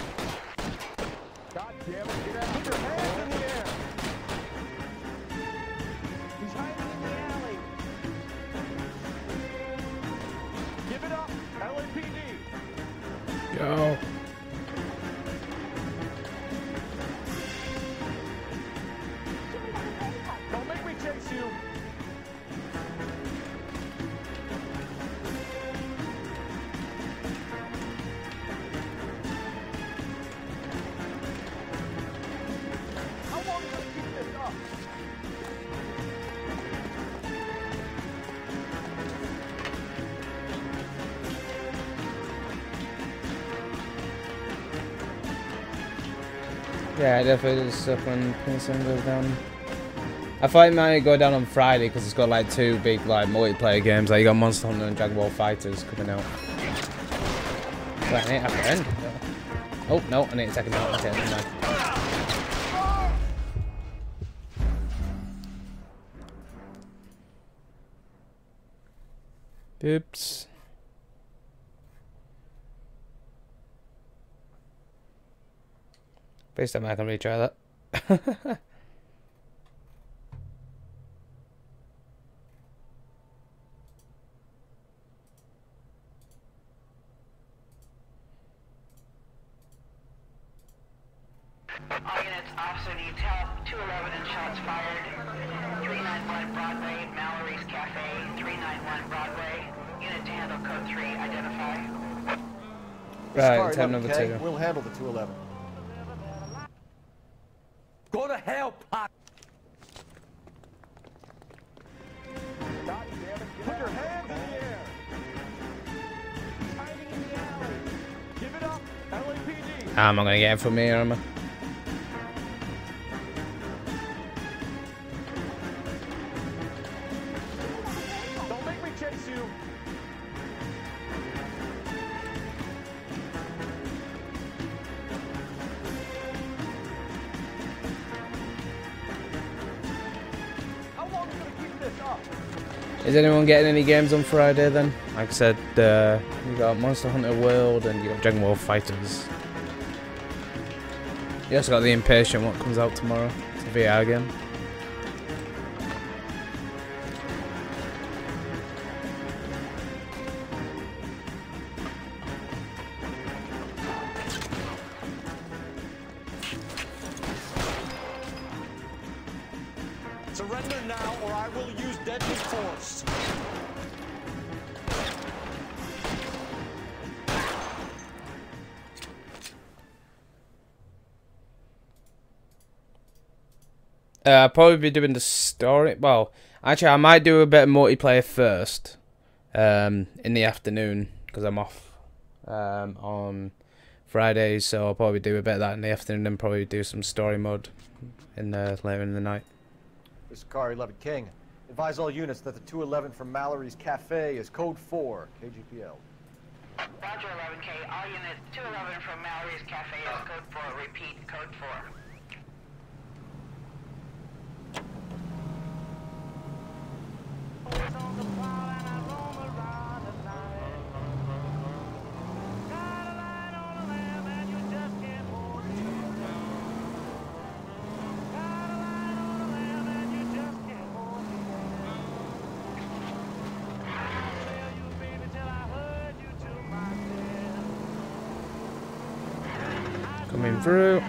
[SPEAKER 5] God damn it, get out. Put your hands in the air.
[SPEAKER 1] Go.
[SPEAKER 7] Don't make me chase you. How long are you gonna keep this up?
[SPEAKER 1] Yeah, I definitely just stuck when Pinson goes down. I thought it might go down on Friday because it's got like 2 big like multiplayer games. Like you got Monster Hunter and Dragon Ball Fighters coming out. Right, I need to have to end. Oh no, I need a second out. Okay, never mind. Oops. Based on I can retry that.
[SPEAKER 13] All units, officer detail, 211 and shots fired. 391 Broadway, Mallory's Cafe, 391 Broadway. Unit to handle code 3, identify.
[SPEAKER 1] Right, tab number 2.
[SPEAKER 15] We'll handle the 211.
[SPEAKER 7] Go to hell, Pop! Put your hands in the air! Hiding in the alley! Give it up, LAPD!
[SPEAKER 1] I'm not gonna get it from here, am I?
[SPEAKER 7] Don't make me chase you! How long are you gonna keep this up?
[SPEAKER 1] Is anyone getting any games on Friday then? Like I said, you got Monster Hunter World and you got Dragon Ball Fighters. You also got The Impatient, what comes out tomorrow. It's a VR game.
[SPEAKER 7] Surrender now, or I will use deadly force.
[SPEAKER 1] I'll probably be doing the story. Well, actually, I might do a bit of multiplayer first, in the afternoon because I'm off on Fridays. So I'll probably do a bit of that in the afternoon, and probably do some story mode in later in the night.
[SPEAKER 15] This is Car 11 King. Advise all units that the 211 from Mallory's Cafe is code 4, KGPL.
[SPEAKER 13] Roger 11K, all units, 211 from Mallory's Cafe is code 4, repeat, code 4.
[SPEAKER 1] Coming through.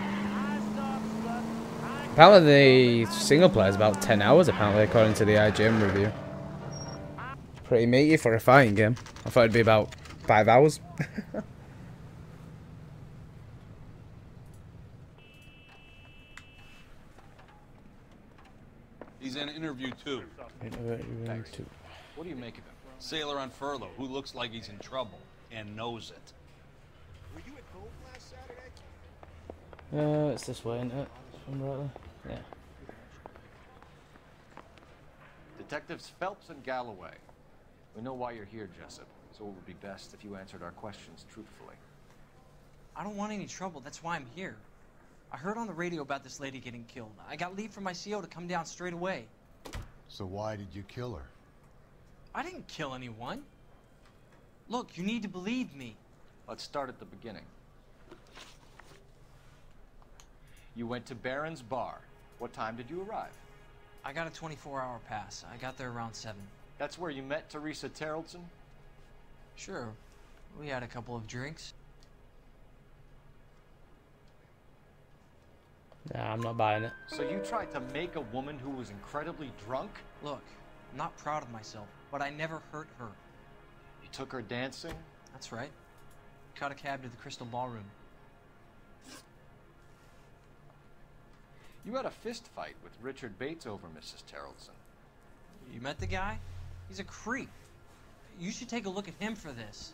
[SPEAKER 1] Apparently the single player is about 10 hours apparently according to the IGN review. Pretty meaty for a fighting game. I thought it'd be about 5 hours.
[SPEAKER 2] He's in interview 2.
[SPEAKER 5] What do you make of him?
[SPEAKER 2] Sailor on furlough who looks like he's in trouble and knows it.
[SPEAKER 18] Were you at Cove last Saturday?
[SPEAKER 1] It's this way, isn't it? From right there. Yeah.
[SPEAKER 5] Detectives Phelps and Galloway. We know why you're here, Jessup, so it would be best if you answered our questions truthfully.
[SPEAKER 11] I don't want any trouble. That's why I'm here. I heard on the radio about this lady getting killed. I got leave from my CO to come down straight away.
[SPEAKER 18] So why did you kill her?
[SPEAKER 11] I didn't kill anyone. Look, you need to believe me.
[SPEAKER 5] Let's start at the beginning. You went to Barron's Bar. What time did you arrive?
[SPEAKER 11] I got a 24-hour pass. I got there around 7.
[SPEAKER 5] That's where you met Teresa Terrellson?
[SPEAKER 11] Sure. We had a couple of drinks.
[SPEAKER 1] Nah, I'm not buying it.
[SPEAKER 5] So you tried to make a woman who was incredibly drunk?
[SPEAKER 11] Look, I'm not proud of myself, but I never hurt her.
[SPEAKER 5] You took her dancing?
[SPEAKER 11] That's right. Caught a cab to the Crystal Ballroom.
[SPEAKER 5] You had a fist fight with Richard Bates over Mrs. Terrellson.
[SPEAKER 11] You met the guy? He's a creep. You should take a look at him for this.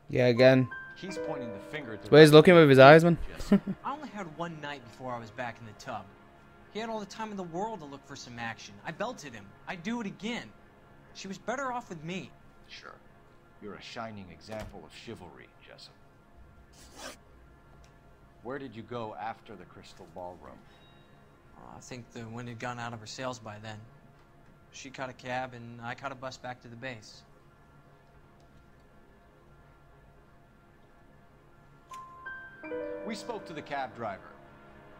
[SPEAKER 1] Yeah, again.
[SPEAKER 5] He's pointing the finger at the
[SPEAKER 1] Where's looking with his eyes, man?
[SPEAKER 11] I only had one night before I was back in the tub. He had all the time in the world to look for some action. I belted him. I'd do it again. She was better off with me.
[SPEAKER 5] Sure. You're a shining example of chivalry, Jessup. Where did you go after the Crystal Ballroom?
[SPEAKER 11] I think the wind had gone out of her sails by then. She caught a cab and I caught a bus back to the base.
[SPEAKER 5] We spoke to the cab driver.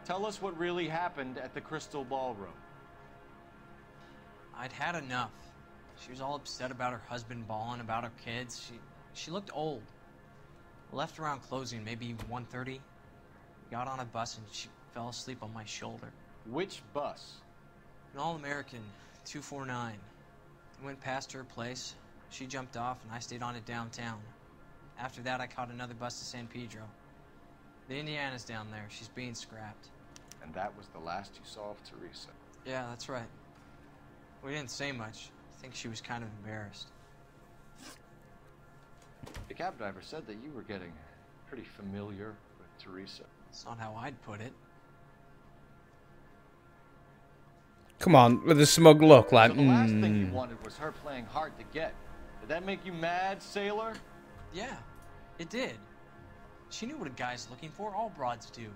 [SPEAKER 5] Tell us what really happened at the Crystal Ballroom.
[SPEAKER 11] I'd had enough. She was all upset about her husband bawling about her kids. She looked old. Left around closing, maybe 1:30. Got on a bus and she fell asleep on my shoulder.
[SPEAKER 5] Which bus?
[SPEAKER 11] An All-American, 249. I went past her place. She jumped off and I stayed on it downtown. After that, I caught another bus to San Pedro. The Indiana's down there. She's being scrapped.
[SPEAKER 5] And that was the last you saw of Teresa?
[SPEAKER 11] Yeah, that's right. We didn't say much. I think she was kind of embarrassed.
[SPEAKER 5] The cab driver said that you were getting pretty familiar with Teresa.
[SPEAKER 11] It's not how I'd put it.
[SPEAKER 1] Come on, with a smug look, like.
[SPEAKER 5] So the last thing you wanted was her playing hard to get. Did that make you mad, sailor?
[SPEAKER 11] Yeah, it did. She knew what a guy's looking for. All broads do.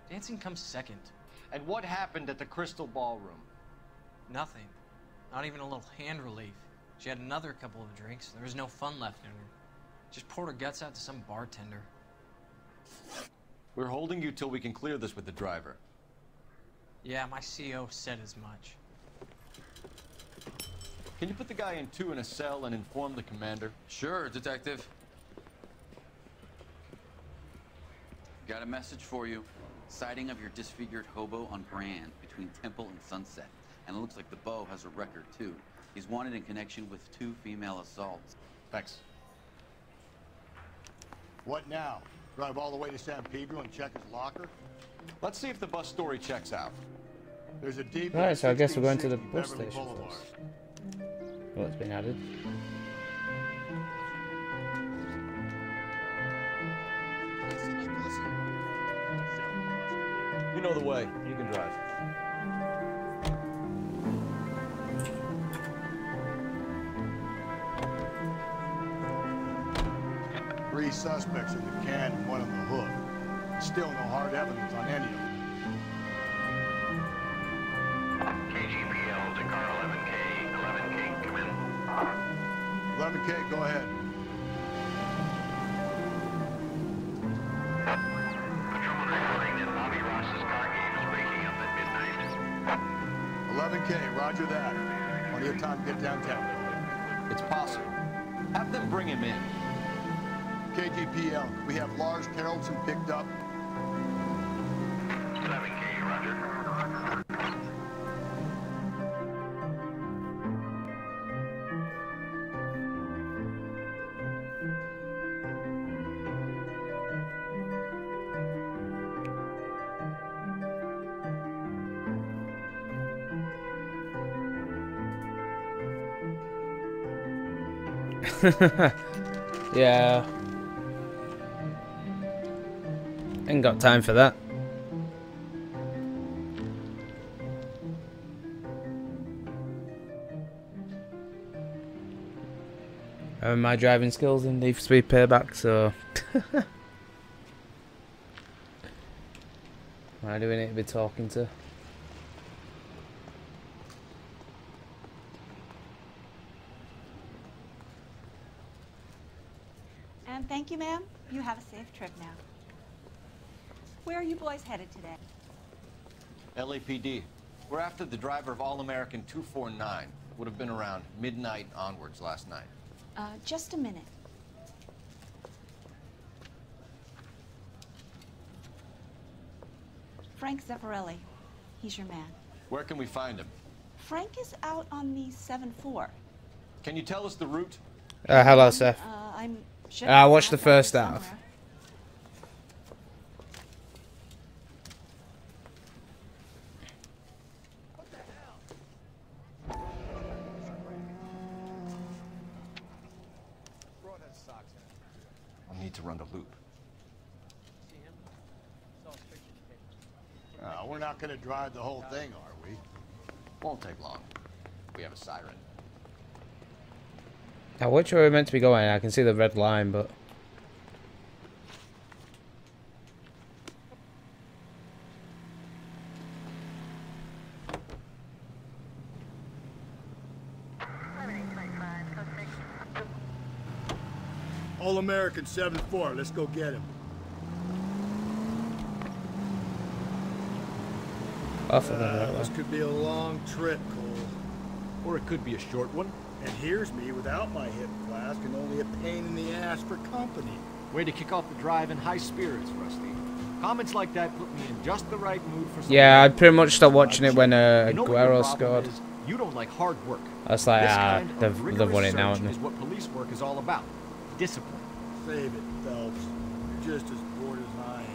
[SPEAKER 11] Dancing comes second.
[SPEAKER 5] And what happened at the Crystal Ballroom?
[SPEAKER 11] Nothing. Not even a little hand relief. She had another couple of drinks. There was no fun left in her. Just poured her guts out to some bartender.
[SPEAKER 5] We're holding you till we can clear this with the driver.
[SPEAKER 11] Yeah, my CO said as much.
[SPEAKER 5] Can you put the guy in 2 in a cell and inform the commander?
[SPEAKER 14] Sure, Detective. Got a message for you. Sighting of your disfigured hobo on Grand between Temple and Sunset. And it looks like the Beau has a record, too. He's wanted in connection with 2 female assaults.
[SPEAKER 5] Thanks.
[SPEAKER 18] What now? Drive all the way to San Pedro and check his locker?
[SPEAKER 5] Let's see if the bus story checks out.
[SPEAKER 18] There's a deep.
[SPEAKER 1] Right, so I guess we're going to the bus
[SPEAKER 18] Beverly
[SPEAKER 1] station
[SPEAKER 18] Boulevard.
[SPEAKER 1] first. Well, it's been added.
[SPEAKER 15] You know the way. You can drive.
[SPEAKER 18] Three suspects in the can and one on the hook. Still no hard evidence on any of them.
[SPEAKER 8] KGPL to car 11K. 11K, come in.
[SPEAKER 18] 11K, go ahead.
[SPEAKER 8] Patrolman reporting that Bobby Ross's car game is breaking up at midnight.
[SPEAKER 18] 11K, roger that. Plenty of time to get downtown.
[SPEAKER 5] It's possible. Have them bring him in.
[SPEAKER 18] KGPL, we have Lars Terrellson picked up.
[SPEAKER 8] 11K, roger.
[SPEAKER 1] Yeah. Ain't got time for that. My driving skills in Need for Speed Payback, so why do we need to be talking to?
[SPEAKER 3] And thank you, ma'am. You have a safe trip now. Where are you boys headed today?
[SPEAKER 5] LAPD. We're after the driver of All-American 249. Would have been around midnight onwards last night.
[SPEAKER 3] Just a minute. Frank Zeffirelli. He's your man.
[SPEAKER 5] Where can we find him?
[SPEAKER 3] Frank is out on the 7-4.
[SPEAKER 5] Can you tell us the route?
[SPEAKER 1] Hello, Seth. I watched the first half.
[SPEAKER 5] I'll need to run the loop.
[SPEAKER 18] We're not going to drive the whole thing, are we?
[SPEAKER 5] Won't take long. We have a siren.
[SPEAKER 1] Now, which way are we meant to be going? I can see the red line, but...
[SPEAKER 18] All-American 7-4. Let's go get him. This could be a long trip, Cole.
[SPEAKER 15] Or it could be a short one.
[SPEAKER 18] And here's me without my hip flask and only a pain in the ass for company.
[SPEAKER 15] Way to kick off the drive in high spirits, Rusty. Comments like that put me in just the right mood for something.
[SPEAKER 1] Yeah, I pretty much stopped watching it when Aguero scored.
[SPEAKER 15] You don't like hard work.
[SPEAKER 1] I was like, they've won it now, haven't they?
[SPEAKER 15] Is what police work is all about. Discipline.
[SPEAKER 18] Save it, Phelps. You're just as bored as I am.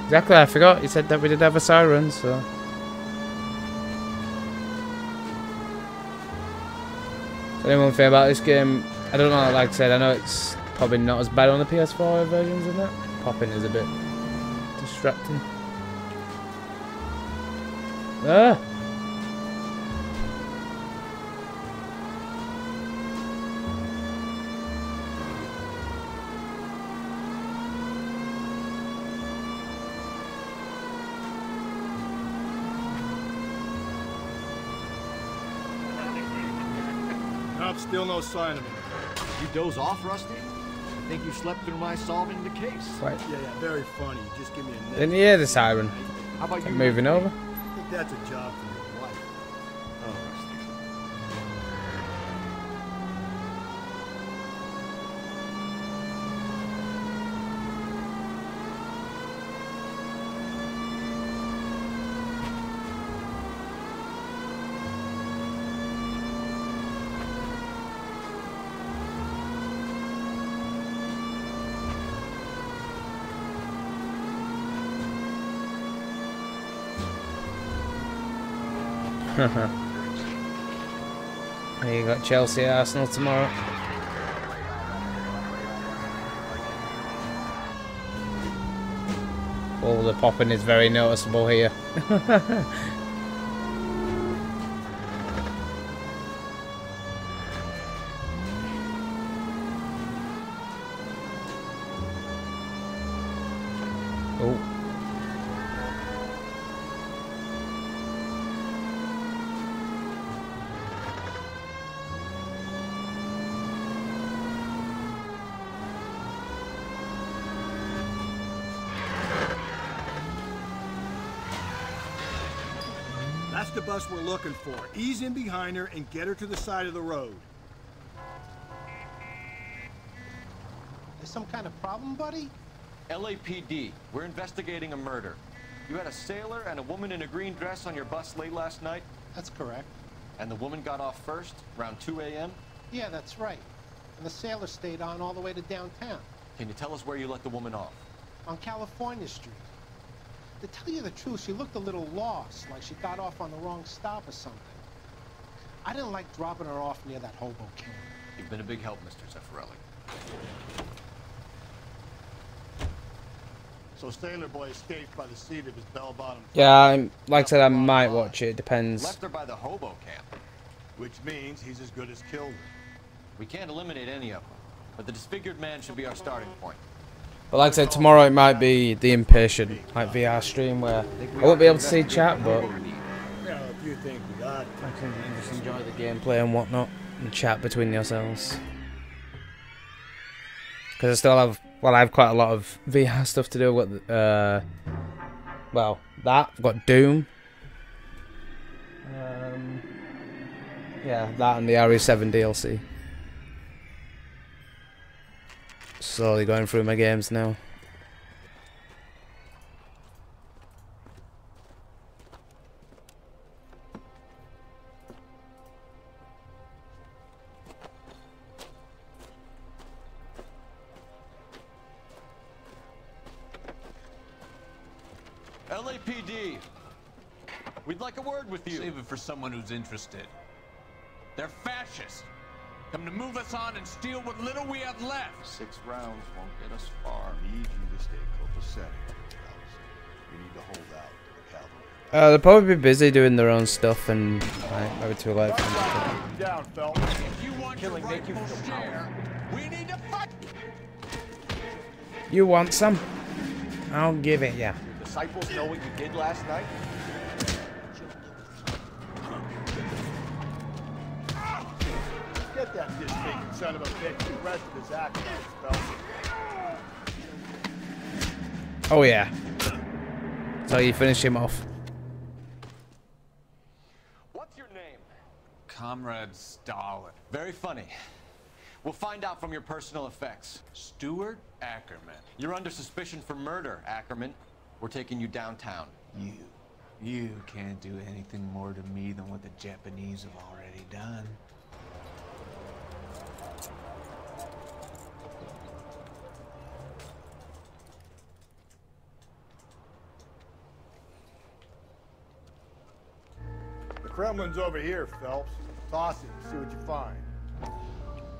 [SPEAKER 1] Exactly, I forgot. He said that we did have a siren, so... Anyone feel about this game? I don't know, like I said, I know it's probably not as bad on the PS4 versions of that. Popping is a bit distracting. Ah!
[SPEAKER 18] Nope, still no sign of him.
[SPEAKER 15] You doze off, Rusty? I think you slept through my solving the case.
[SPEAKER 1] Right.
[SPEAKER 18] Yeah, very funny. Just give me a
[SPEAKER 1] Didn't you hear the siren?
[SPEAKER 15] How about you?
[SPEAKER 1] Moving over?
[SPEAKER 18] I think that's a job for your wife.
[SPEAKER 15] Oh, Rusty.
[SPEAKER 1] You got Chelsea, Arsenal tomorrow. Oh, the popping is very noticeable here. Oh.
[SPEAKER 18] That's the bus we're looking for. Ease in behind her and get her to the side of the road.
[SPEAKER 6] There's some kind of problem, buddy?
[SPEAKER 5] LAPD. We're investigating a murder. You had a sailor and a woman in a green dress on your bus late last night?
[SPEAKER 6] That's correct.
[SPEAKER 5] And the woman got off first, around 2 a.m.?
[SPEAKER 6] Yeah, that's right. And the sailor stayed on all the way to downtown.
[SPEAKER 5] Can you tell us where you let the woman off?
[SPEAKER 6] On California Street. To tell you the truth, she looked a little lost, like she got off on the wrong stop or something. I didn't like dropping her off near that hobo camp.
[SPEAKER 5] You've been a big help, Mr. Zeffirelli.
[SPEAKER 18] So Sailor Boy escaped by the seat of his bell-bottom.
[SPEAKER 1] Yeah, like I said, I might watch it. Depends.
[SPEAKER 5] Left her by the hobo camp.
[SPEAKER 18] Which means he's as good as killed her.
[SPEAKER 5] We can't eliminate any of them, but the disfigured man should be our starting point.
[SPEAKER 1] But like I said, tomorrow it might be the Impatient, like VR stream, where I won't be able to see chat, but
[SPEAKER 18] Yeah, if you think we got it.
[SPEAKER 1] I can just enjoy the gameplay and whatnot, and chat between yourselves. Because I still have, well, I have quite a lot of VR stuff to do. I've got, well, that. I've got Doom. Yeah, that and the RE7 DLC. Slowly going through my games now.
[SPEAKER 4] LAPD, we'd like a word with you.
[SPEAKER 2] Save it for someone who's interested. They're fascists. Come to move us on and steal what little we have left.
[SPEAKER 5] 6 rounds won't get us far.
[SPEAKER 18] I need you to stay copacetic, fellas. We need to hold out to the cavalry.
[SPEAKER 1] They'll probably be busy doing their own stuff and maybe too late for them to
[SPEAKER 18] Down, Phelps.
[SPEAKER 2] If you want your rightful share, we need to fight.
[SPEAKER 1] You want some? I'll give it ya.
[SPEAKER 15] Your disciples know what you did last night?
[SPEAKER 18] Get that disfigured son of a bitch the rest of his acolytes, Phelps.
[SPEAKER 1] Oh yeah. So you finish him off.
[SPEAKER 5] What's your name?
[SPEAKER 2] Comrade Stalin.
[SPEAKER 5] Very funny. We'll find out from your personal effects.
[SPEAKER 2] Stuart Ackerman.
[SPEAKER 5] You're under suspicion for murder, Ackerman. We're taking you downtown.
[SPEAKER 2] You can't do anything more to me than what the Japanese have already done.
[SPEAKER 18] The Kremlin's over here, Phelps. Toss it, see what you find.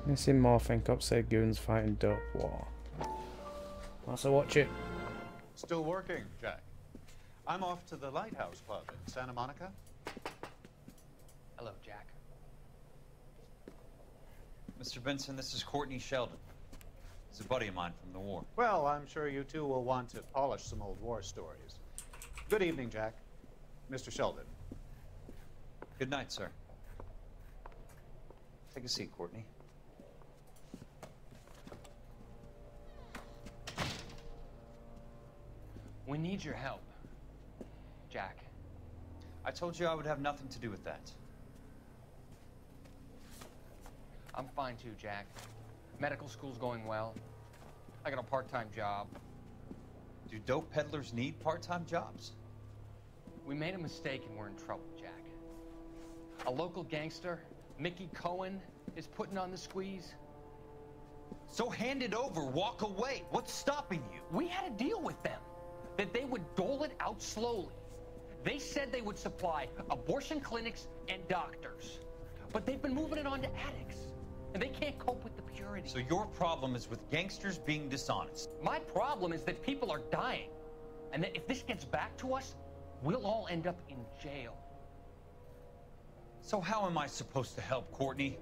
[SPEAKER 1] Missing morphing cops say goons fighting dope war. Also watch it.
[SPEAKER 10] Still working, Jack. I'm off to the Lighthouse Club in Santa Monica.
[SPEAKER 23] Hello, Jack. Mr. Benson, this is Courtney Sheldon. He's a buddy of mine from the war.
[SPEAKER 10] Well, I'm sure you two will want to polish some old war stories. Good evening, Jack. Mr. Sheldon.
[SPEAKER 23] Good night, sir. Take a seat, Courtney. We need your help, Jack. I told you I would have nothing to do with that.
[SPEAKER 24] I'm fine too, Jack. Medical school's going well. I got a part-time job.
[SPEAKER 23] Do dope peddlers need part-time jobs?
[SPEAKER 24] We made a mistake and we're in trouble, Jack. A local gangster, Mickey Cohen, is putting on the squeeze.
[SPEAKER 23] So hand it over, walk away. What's stopping you?
[SPEAKER 24] We had a deal with them that they would dole it out slowly. They said they would supply abortion clinics and doctors, but they've been moving it on to addicts, and they can't cope with the purity.
[SPEAKER 23] So your problem is with gangsters being dishonest.
[SPEAKER 24] My problem is that people are dying, and that if this gets back to us, we'll all end up in jail.
[SPEAKER 23] So how am I supposed to help, Courtney?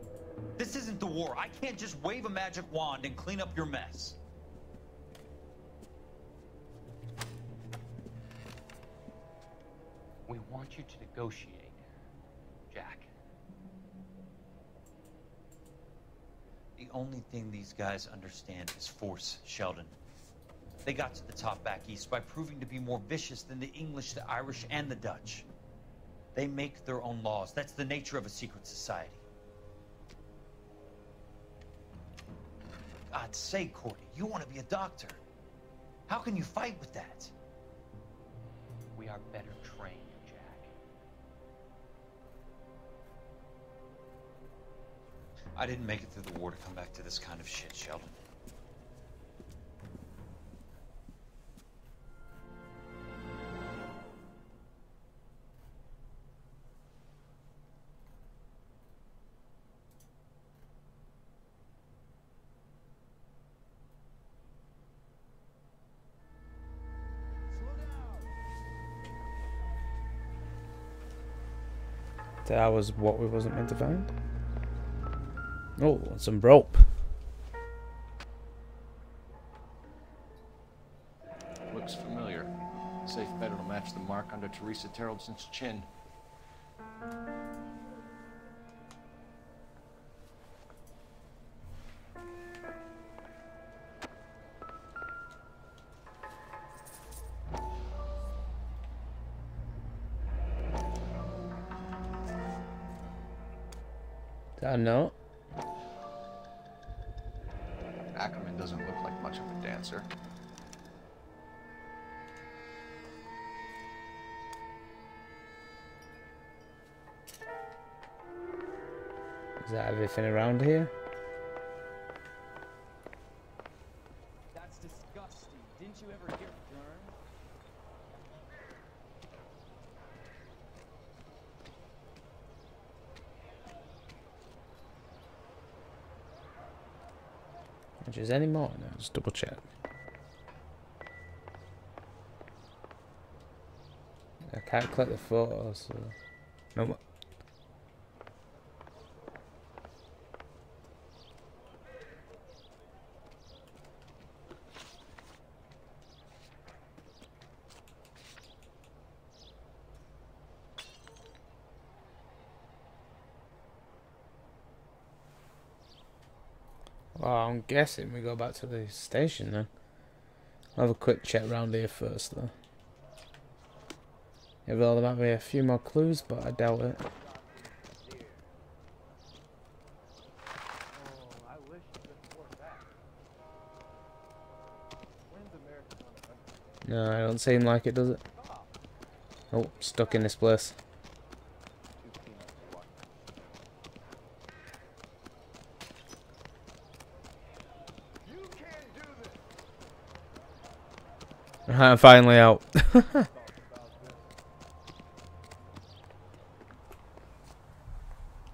[SPEAKER 23] This isn't the war. I can't just wave a magic wand and clean up your mess.
[SPEAKER 24] We want you to negotiate, Jack.
[SPEAKER 23] The only thing these guys understand is force, Sheldon. They got to the top back east by proving to be more vicious than the English, the Irish, and the Dutch. They make their own laws. That's the nature of a secret society. God's sake, Courtney, you want to be a doctor. How can you fight with that?
[SPEAKER 24] We are better trained, Jack.
[SPEAKER 23] I didn't make it through the war to come back to this kind of shit, Sheldon.
[SPEAKER 1] That was what we wasn't meant to find. Oh, and some rope.
[SPEAKER 5] Looks familiar. Safe bet it'll match the mark under Teresa Terrelson's chin.
[SPEAKER 1] I know.
[SPEAKER 5] Ackerman doesn't look like much of a dancer.
[SPEAKER 1] Is that everything around here?
[SPEAKER 7] That's disgusting. Didn't you ever get burned?
[SPEAKER 1] Which is any more? No, just double check. I can't click the photo, so no. Well, I'm guessing we go back to the station then. I'll have a quick check round here first though. Yeah, well, there might be a few more clues, but I doubt it. No, I don't seem like it, does it? Oh, stuck in this place. I'm finally out.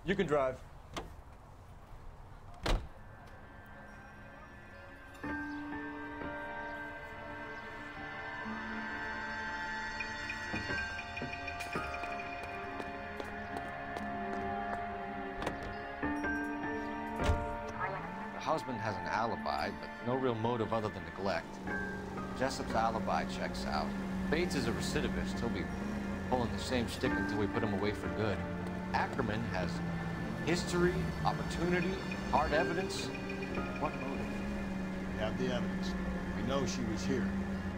[SPEAKER 15] You can drive.
[SPEAKER 5] The husband has an alibi, but no real motive other than neglect. Jessup's alibi checks out. Bates is a recidivist. He'll be pulling the same stick until we put him away for good. Ackerman has history, opportunity, hard evidence. What motive?
[SPEAKER 18] We have the evidence. We know she was here.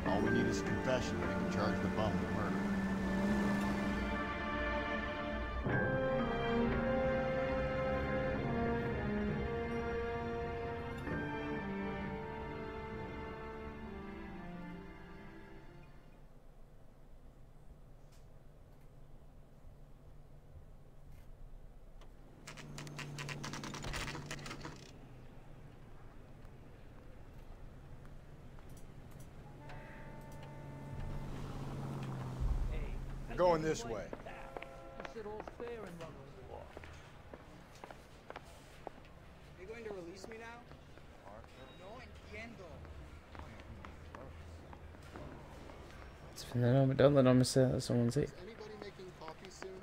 [SPEAKER 18] All we need is a confession, and we can charge the bum with murder. Going this way.
[SPEAKER 9] You're going to release me now? No entiendo.
[SPEAKER 1] Don't let them say that someone's it.
[SPEAKER 9] Anybody making coffee soon?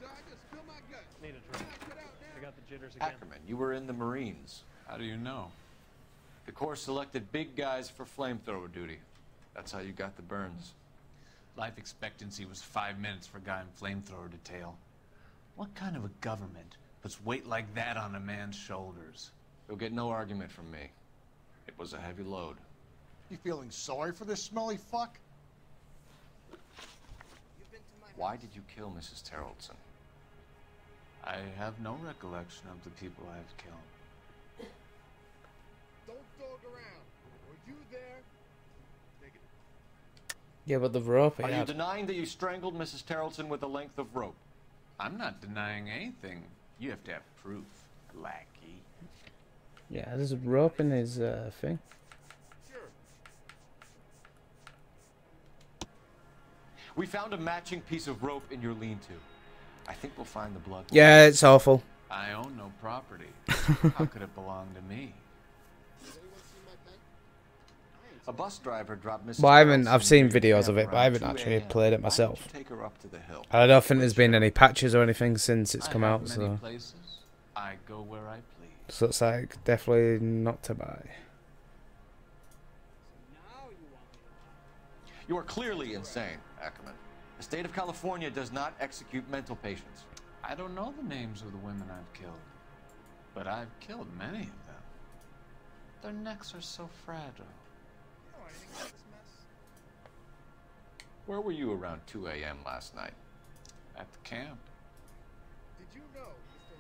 [SPEAKER 9] So I just spill my guts.
[SPEAKER 10] Need a drink. I got the jitters again.
[SPEAKER 5] Ackerman, you were in the Marines.
[SPEAKER 2] How do you know?
[SPEAKER 5] The Corps selected big guys for flamethrower duty. That's how you got the burns.
[SPEAKER 2] Life expectancy was 5 minutes for a guy in flamethrower detail. What kind of a government puts weight like that on a man's shoulders?
[SPEAKER 5] You'll get no argument from me. It was a heavy load.
[SPEAKER 18] You feeling sorry for this smelly fuck?
[SPEAKER 5] Why did you kill Mrs. Terrellson?
[SPEAKER 2] I have no recollection of the people I've killed.
[SPEAKER 9] Don't dog around. Were you there? Negative.
[SPEAKER 1] Yeah, but the rope.
[SPEAKER 5] Are you denying that you strangled Mrs. Terrellson with a length of rope?
[SPEAKER 2] I'm not denying anything. You have to have proof, lackey.
[SPEAKER 1] Yeah, there's a rope in his thing.
[SPEAKER 5] We found a matching piece of rope in your lean-to. I think we'll find the blood.
[SPEAKER 1] Yeah, it's awful.
[SPEAKER 2] I own no property. How could it belong to me?
[SPEAKER 5] A bus driver dropped Mrs.
[SPEAKER 1] Well, I've
[SPEAKER 5] Terrellson
[SPEAKER 1] seen
[SPEAKER 5] near
[SPEAKER 1] videos of
[SPEAKER 5] camp
[SPEAKER 1] it, but I haven't
[SPEAKER 5] around 2
[SPEAKER 1] actually
[SPEAKER 5] a.m.
[SPEAKER 1] played it
[SPEAKER 5] Why
[SPEAKER 1] myself.
[SPEAKER 5] didn't you take her up to the hill?
[SPEAKER 1] I don't think there's been any patches or anything since it's come out,
[SPEAKER 2] Many
[SPEAKER 1] so
[SPEAKER 2] places. I go where I please.
[SPEAKER 1] so it's like definitely not to buy.
[SPEAKER 5] You are clearly insane, Ackerman. The state of California does not execute mental patients.
[SPEAKER 2] I don't know the names of the women I've killed, but I've killed many of them. Their necks are so fragile.
[SPEAKER 5] Where were you around 2 a.m. last night?
[SPEAKER 2] At the camp.
[SPEAKER 9] Did you know Mr.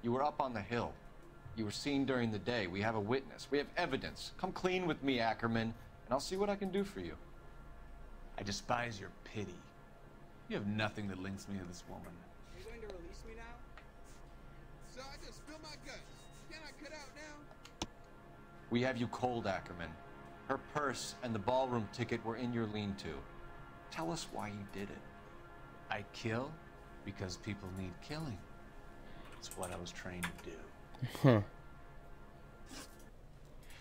[SPEAKER 5] You were up on the hill. You were seen during the day. We have a witness. We have evidence. Come clean with me, Ackerman, and I'll see what I can do for you.
[SPEAKER 2] I despise your pity. You have nothing that links me to this woman.
[SPEAKER 9] Are you going to release me now? So I just spill my guts. Can I cut out now?
[SPEAKER 5] We have you cold, Ackerman. Her purse and the ballroom ticket were in your lean-to. Tell us why you did it.
[SPEAKER 2] I kill because people need killing. It's what I was trained to do.
[SPEAKER 1] Huh.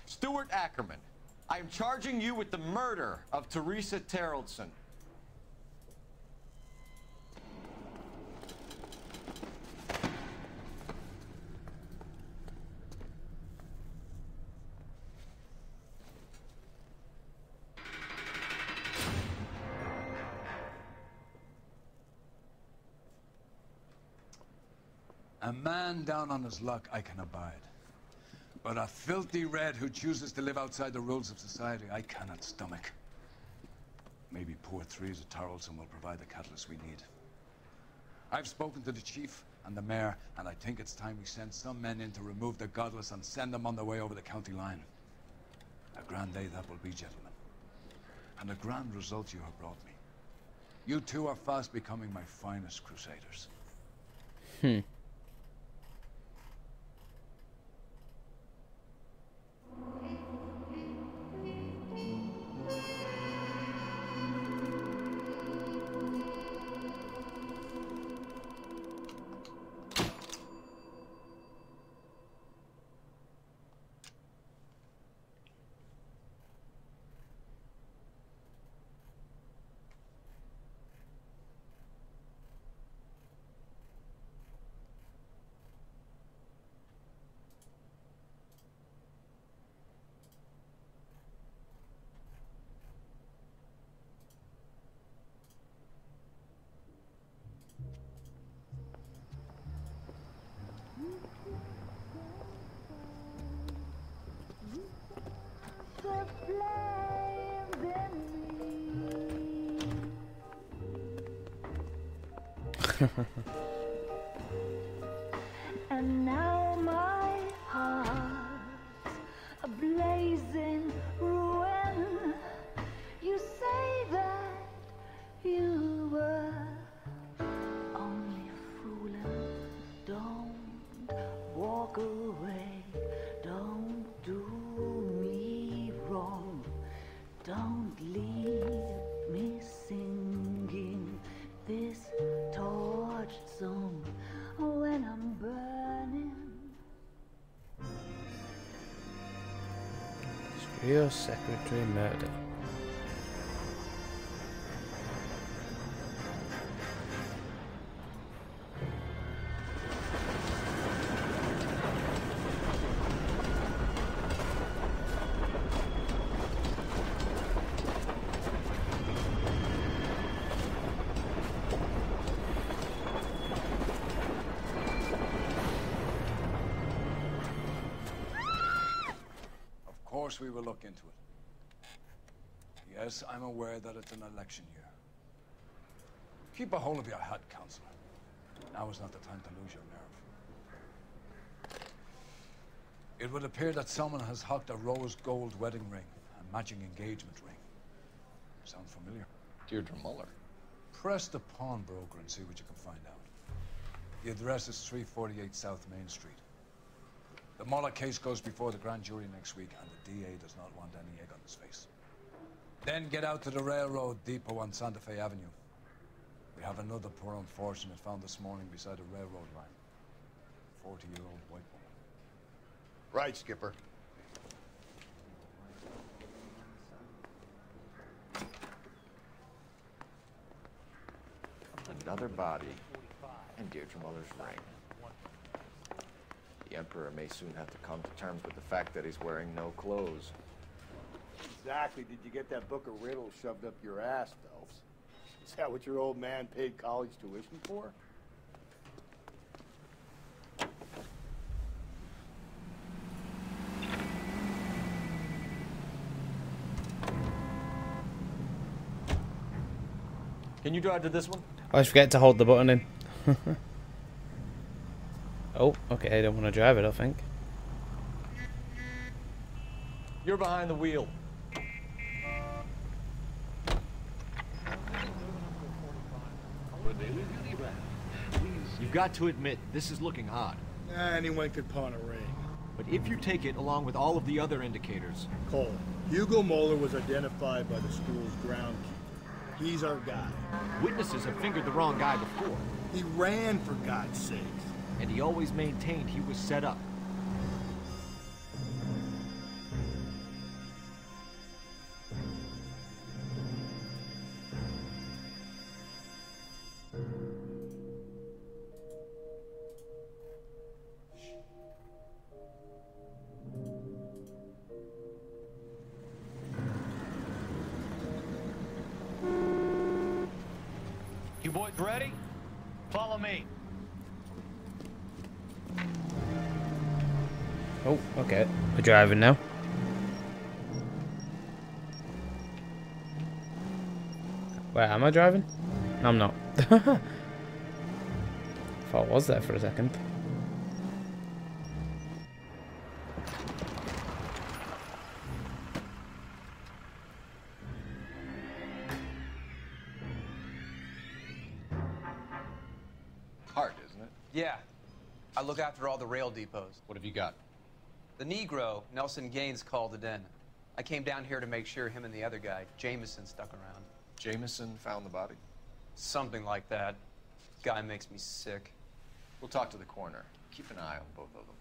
[SPEAKER 5] Stuart Ackerman, I am charging you with the murder of Teresa Terrellson.
[SPEAKER 12] A man down on his luck I can abide. But a filthy red who chooses to live outside the rules of society, I cannot stomach. Maybe poor Teresa Tarleton will provide the catalyst we need. I've spoken to the chief and the mayor, and I think it's time we send some men in to remove the godless and send them on their way over the county line. A grand day that will be, gentlemen. And a grand result you have brought me. You two are fast becoming my finest crusaders.
[SPEAKER 16] And now my heart's a blazing ruin. You say that you were only fooling. Don't walk away. Don't do me wrong. Don't leave me singing this torched song when I'm burning.
[SPEAKER 1] Real secretary murder.
[SPEAKER 12] We will look into it. Yes, I'm aware that it's an election year. Keep a hold of your head, Counselor. Now is not the time to lose your nerve. It would appear that someone has hocked a rose gold wedding ring and matching engagement ring. Sound familiar?
[SPEAKER 5] Deirdre Muller.
[SPEAKER 12] Press the pawnbroker and see what you can find out. The address is 348 South Main Street. The Muller case goes before the grand jury next week, and the DA does not want any egg on his face. Then get out to the railroad depot on Santa Fe Avenue. We have another poor unfortunate found this morning beside a railroad line. 40-year-old white woman.
[SPEAKER 18] Right, Skipper.
[SPEAKER 5] Another body and Deirdre Muller's ring. The Emperor may soon have to come to terms with the fact that he's wearing no clothes.
[SPEAKER 18] Exactly. Did you get that book of riddles shoved up your ass, Phelps? Is that what your old man paid college tuition for?
[SPEAKER 15] Can you drive to this one?
[SPEAKER 1] I always forget to hold the button in. Oh, okay, I don't want to drive it, I think.
[SPEAKER 15] You're behind the wheel. You've got to admit, this is looking odd.
[SPEAKER 18] Anyone could pawn a ring.
[SPEAKER 15] But if you take it along with all of the other indicators...
[SPEAKER 18] Cole, Hugo Moeller was identified by the school's groundskeeper. He's our guy.
[SPEAKER 15] Witnesses have fingered the wrong guy before.
[SPEAKER 18] He ran, for God's sakes.
[SPEAKER 15] And he always maintained he was set up.
[SPEAKER 23] You boys ready? Follow me.
[SPEAKER 1] Oh, okay. We're driving now. Wait, am I driving? No, I'm not. Thought I was there for a second.
[SPEAKER 5] Hard, isn't it?
[SPEAKER 17] Yeah. I look after all the rail depots.
[SPEAKER 5] What have you got?
[SPEAKER 17] The Negro, Nelson Gaines, called it in. I came down here to make sure him and the other guy, Jameson, stuck around.
[SPEAKER 5] Jameson found the body?
[SPEAKER 17] Something like that. Guy makes me sick.
[SPEAKER 5] We'll talk to the coroner. Keep an eye on both of them.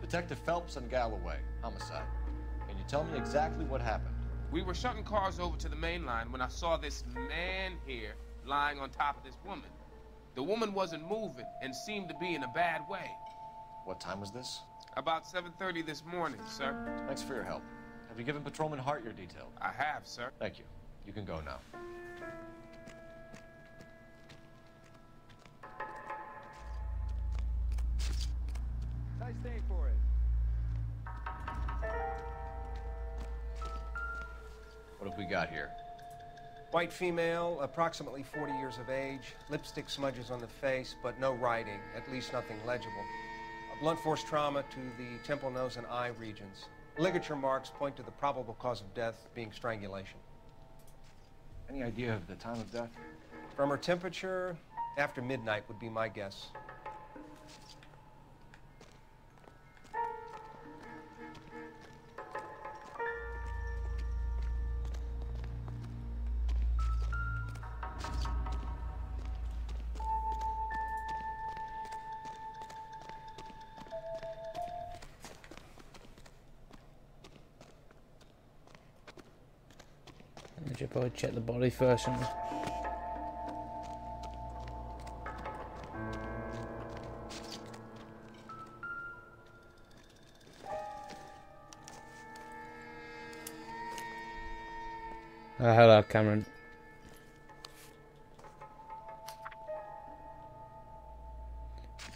[SPEAKER 5] Detective Phelps and Galloway, homicide. Can you tell me exactly what happened?
[SPEAKER 9] We were shutting cars over to the main line when I saw this man here lying on top of this woman. The woman wasn't moving and seemed to be in a bad way.
[SPEAKER 5] What time was this?
[SPEAKER 9] About 7:30 this morning, sir.
[SPEAKER 5] Thanks for your help. Have you given Patrolman Hart your detail?
[SPEAKER 9] I have, sir.
[SPEAKER 5] Thank you. You can go now.
[SPEAKER 15] Nice day for it.
[SPEAKER 5] What have we got here?
[SPEAKER 19] White female, approximately 40 years of age, lipstick smudges on the face, but no writing, at least nothing legible. A blunt force trauma to the temple, nose, and eye regions. Ligature marks point to the probable cause of death being strangulation.
[SPEAKER 5] Any idea of the time of death?
[SPEAKER 19] From her temperature, after midnight would be my guess.
[SPEAKER 1] I should probably check the body first, shouldn't we? Hello, Cameron.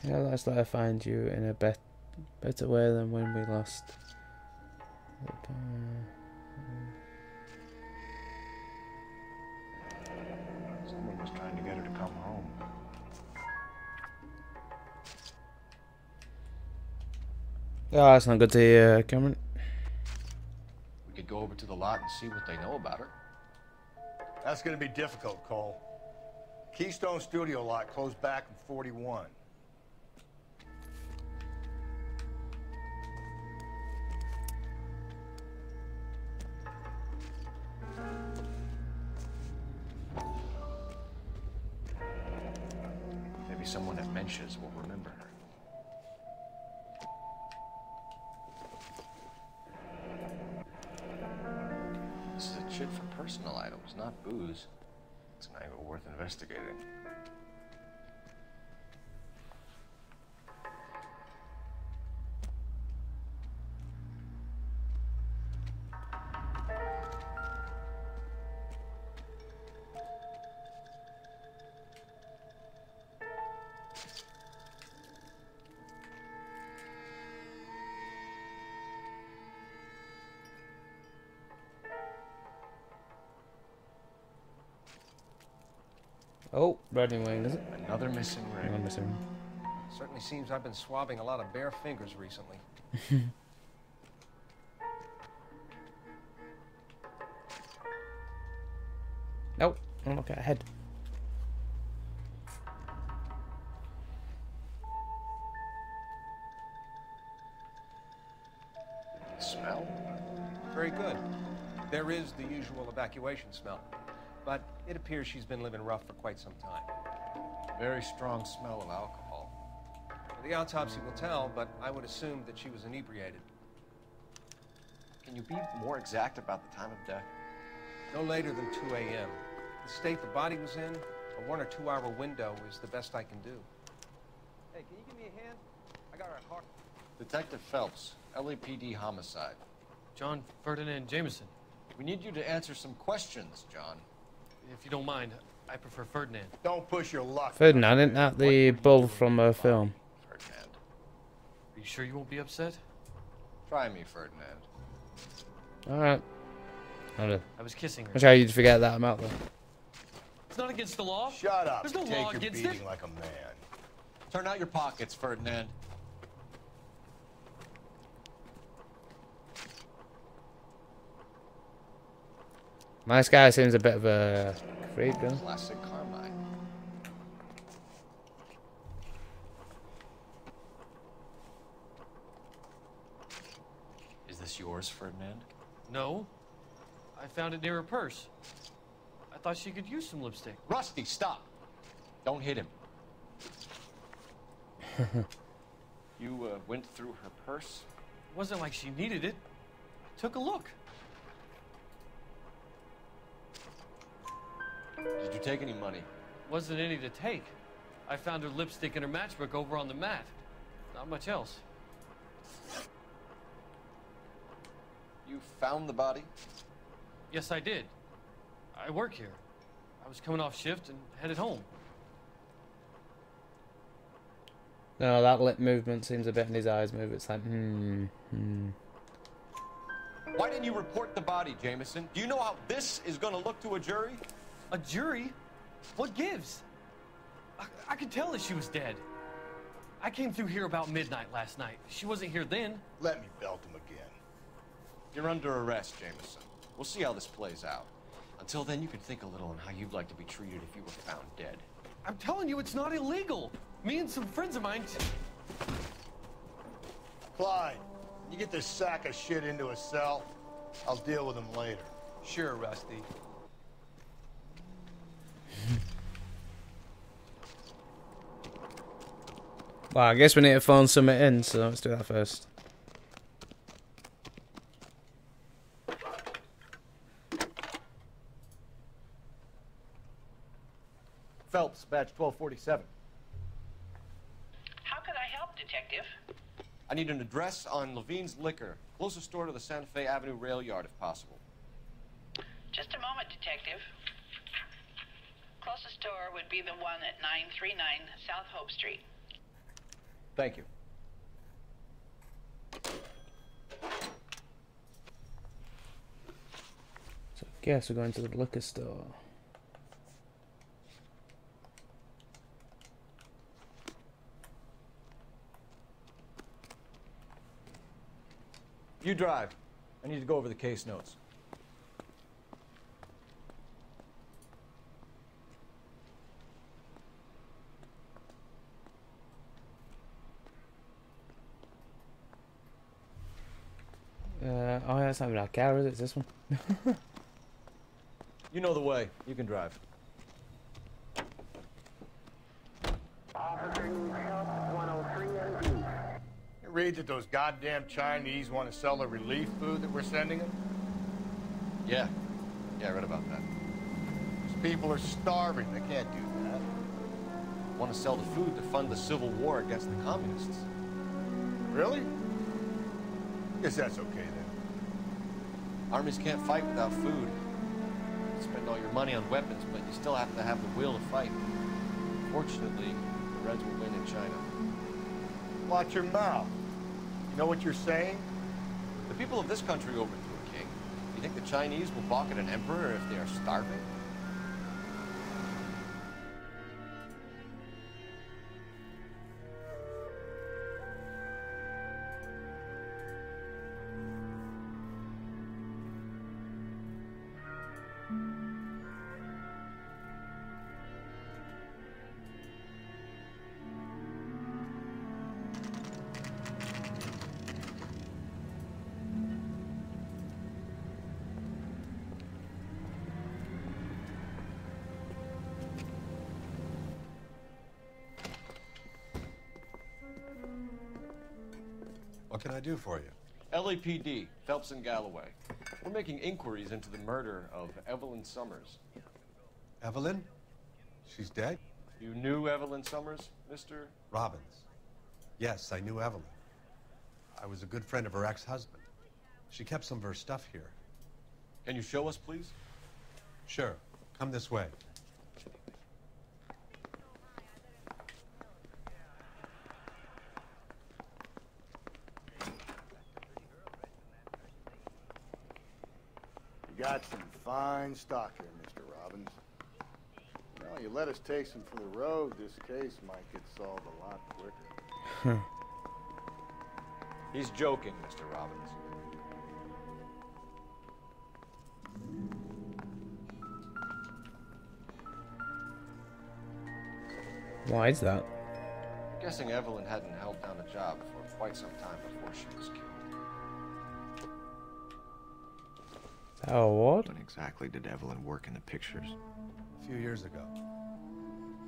[SPEAKER 1] Yeah, let's let her find you in a better way than when we lost.
[SPEAKER 5] Someone was trying to get her to come home.
[SPEAKER 1] Oh, that's not good to hear, Cameron.
[SPEAKER 5] We could go over to the lot and see what they know about her.
[SPEAKER 18] That's gonna be difficult, Cole. Keystone Studio lot closed back in 41.
[SPEAKER 5] Maybe someone at Mensch's will remember her. This is a chit for personal items, not booze. It's an angle worth investigating.
[SPEAKER 1] Oh, Rodney Wayne, is it?
[SPEAKER 19] Another missing ring.
[SPEAKER 1] Another missing ring.
[SPEAKER 19] Certainly seems I've been swabbing a lot of bare fingers recently.
[SPEAKER 1] Nope, I'm looking ahead.
[SPEAKER 19] Smell? Very good. There is the usual evacuation smell, but it appears she's been living rough for quite some time.
[SPEAKER 5] Very strong smell of alcohol.
[SPEAKER 19] The autopsy will tell, but I would assume that she was inebriated.
[SPEAKER 5] Can you be more exact about the time of death?
[SPEAKER 19] No later than 2 a.m. The state the body was in, a 1 or 2 hour window is the best I can do.
[SPEAKER 10] Hey, can you give me a hand? I got a heart.
[SPEAKER 5] Detective Phelps, LAPD homicide.
[SPEAKER 13] John Ferdinand Jameson.
[SPEAKER 5] We need you to answer some questions, John.
[SPEAKER 13] If you don't mind, I prefer Ferdinand.
[SPEAKER 18] Don't push your luck.
[SPEAKER 1] Ferdinand, isn't that the bull from a film?
[SPEAKER 5] Ferdinand.
[SPEAKER 13] Are you sure you won't be upset?
[SPEAKER 5] Try me, Ferdinand.
[SPEAKER 1] Alright.
[SPEAKER 13] I was kissing her.
[SPEAKER 1] I'm sure you'd forget that amount though.
[SPEAKER 13] It's not against the law.
[SPEAKER 18] Shut up.
[SPEAKER 13] There's no
[SPEAKER 18] Take
[SPEAKER 13] law
[SPEAKER 18] your
[SPEAKER 13] against
[SPEAKER 18] beating
[SPEAKER 13] it.
[SPEAKER 18] like a man.
[SPEAKER 5] Turn out your pockets, Ferdinand.
[SPEAKER 1] Nice guy seems a bit of a freak, though.
[SPEAKER 5] Classic Carmine. Is this yours, Ferdinand?
[SPEAKER 13] No. I found it near her purse. I thought she could use some lipstick.
[SPEAKER 5] Rusty, stop. Don't hit him. You went through her purse?
[SPEAKER 13] It wasn't like she needed it. Took a look.
[SPEAKER 5] Did you take any money?
[SPEAKER 13] Wasn't any to take. I found her lipstick and her matchbook over on the mat. Not much else.
[SPEAKER 5] You found the body?
[SPEAKER 13] Yes, I did. I work here. I was coming off shift and headed home.
[SPEAKER 1] No, that lip movement seems a bit in his eyes move. It's like,
[SPEAKER 5] Why didn't you report the body, Jameson? Do you know how this is going to look to a jury?
[SPEAKER 13] A jury? What gives? I could tell that she was dead. I came through here about midnight last night. She wasn't here then.
[SPEAKER 18] Let me belt him again.
[SPEAKER 5] You're under arrest, Jameson. We'll see how this plays out. Until then, you can think a little on how you'd like to be treated if you were found dead.
[SPEAKER 13] I'm telling you, it's not illegal. Me and some friends of mine...
[SPEAKER 18] Clyde, you get this sack of shit into a cell. I'll deal with him later.
[SPEAKER 17] Sure, Rusty.
[SPEAKER 1] well, I guess we need to phone something in, so let's do that first.
[SPEAKER 15] Phelps, badge 1247.
[SPEAKER 8] How could I help, Detective?
[SPEAKER 5] I need an address on Levine's Liquor. Closest store to the Santa Fe Avenue rail yard, if possible.
[SPEAKER 8] Just a moment, Detective. Closest store would be the one at 939 South Hope Street.
[SPEAKER 15] Thank you.
[SPEAKER 1] So I guess we're going to the liquor store.
[SPEAKER 15] You drive. I need to go over the case notes.
[SPEAKER 1] Oh, that's not even our car, is it? It's this one.
[SPEAKER 15] You know the way. You can drive.
[SPEAKER 18] You read that those goddamn Chinese want to sell the relief food that we're sending them?
[SPEAKER 5] Yeah. Yeah, I read about that.
[SPEAKER 18] These people are starving. They can't do that.
[SPEAKER 5] Want to sell the food to fund the civil war against the communists.
[SPEAKER 18] Really? Guess that's okay then.
[SPEAKER 5] Armies can't fight without food. You spend all your money on weapons, but you still have to have the will to fight. Fortunately, the Reds will win in China.
[SPEAKER 18] Watch your mouth. You know what you're saying?
[SPEAKER 5] The people of this country overthrew a king. You think the Chinese will balk at an emperor if they are starving?
[SPEAKER 11] can I do for you?
[SPEAKER 5] LAPD, Phelps and Galloway. We're making inquiries into the murder of Evelyn Summers.
[SPEAKER 11] Evelyn? She's dead?
[SPEAKER 5] You knew Evelyn Summers, Mr.
[SPEAKER 11] Robbins. Yes, I knew Evelyn. I was a good friend of her ex-husband. She kept some of her stuff here.
[SPEAKER 5] Can you show us, please?
[SPEAKER 11] Sure. Come this way.
[SPEAKER 18] You got some fine stock here, Mr. Robbins. Well, you let us take some for the road, this case might get solved a lot quicker.
[SPEAKER 5] He's joking, Mr. Robbins.
[SPEAKER 1] Why is that?
[SPEAKER 5] I'm guessing Evelyn hadn't held down a job for quite some time before she was killed.
[SPEAKER 1] Oh, what?
[SPEAKER 20] When exactly did Evelyn work in the pictures?
[SPEAKER 11] A few years ago.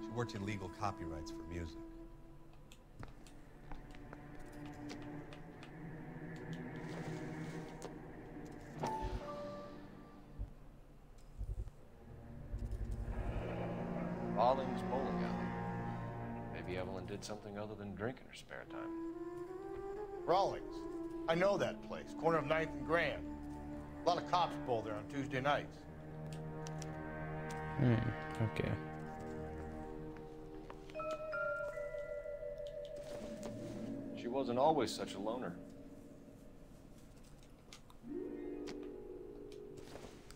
[SPEAKER 11] She worked in legal copyrights for music.
[SPEAKER 5] Rawlings Bowling Alley. Maybe Evelyn did something other than drink in her spare time.
[SPEAKER 18] Rawlings. I know that place. Corner of 9th and Grand. A lot of cops bowl there on Tuesday nights.
[SPEAKER 1] Okay.
[SPEAKER 5] She wasn't always such a loner.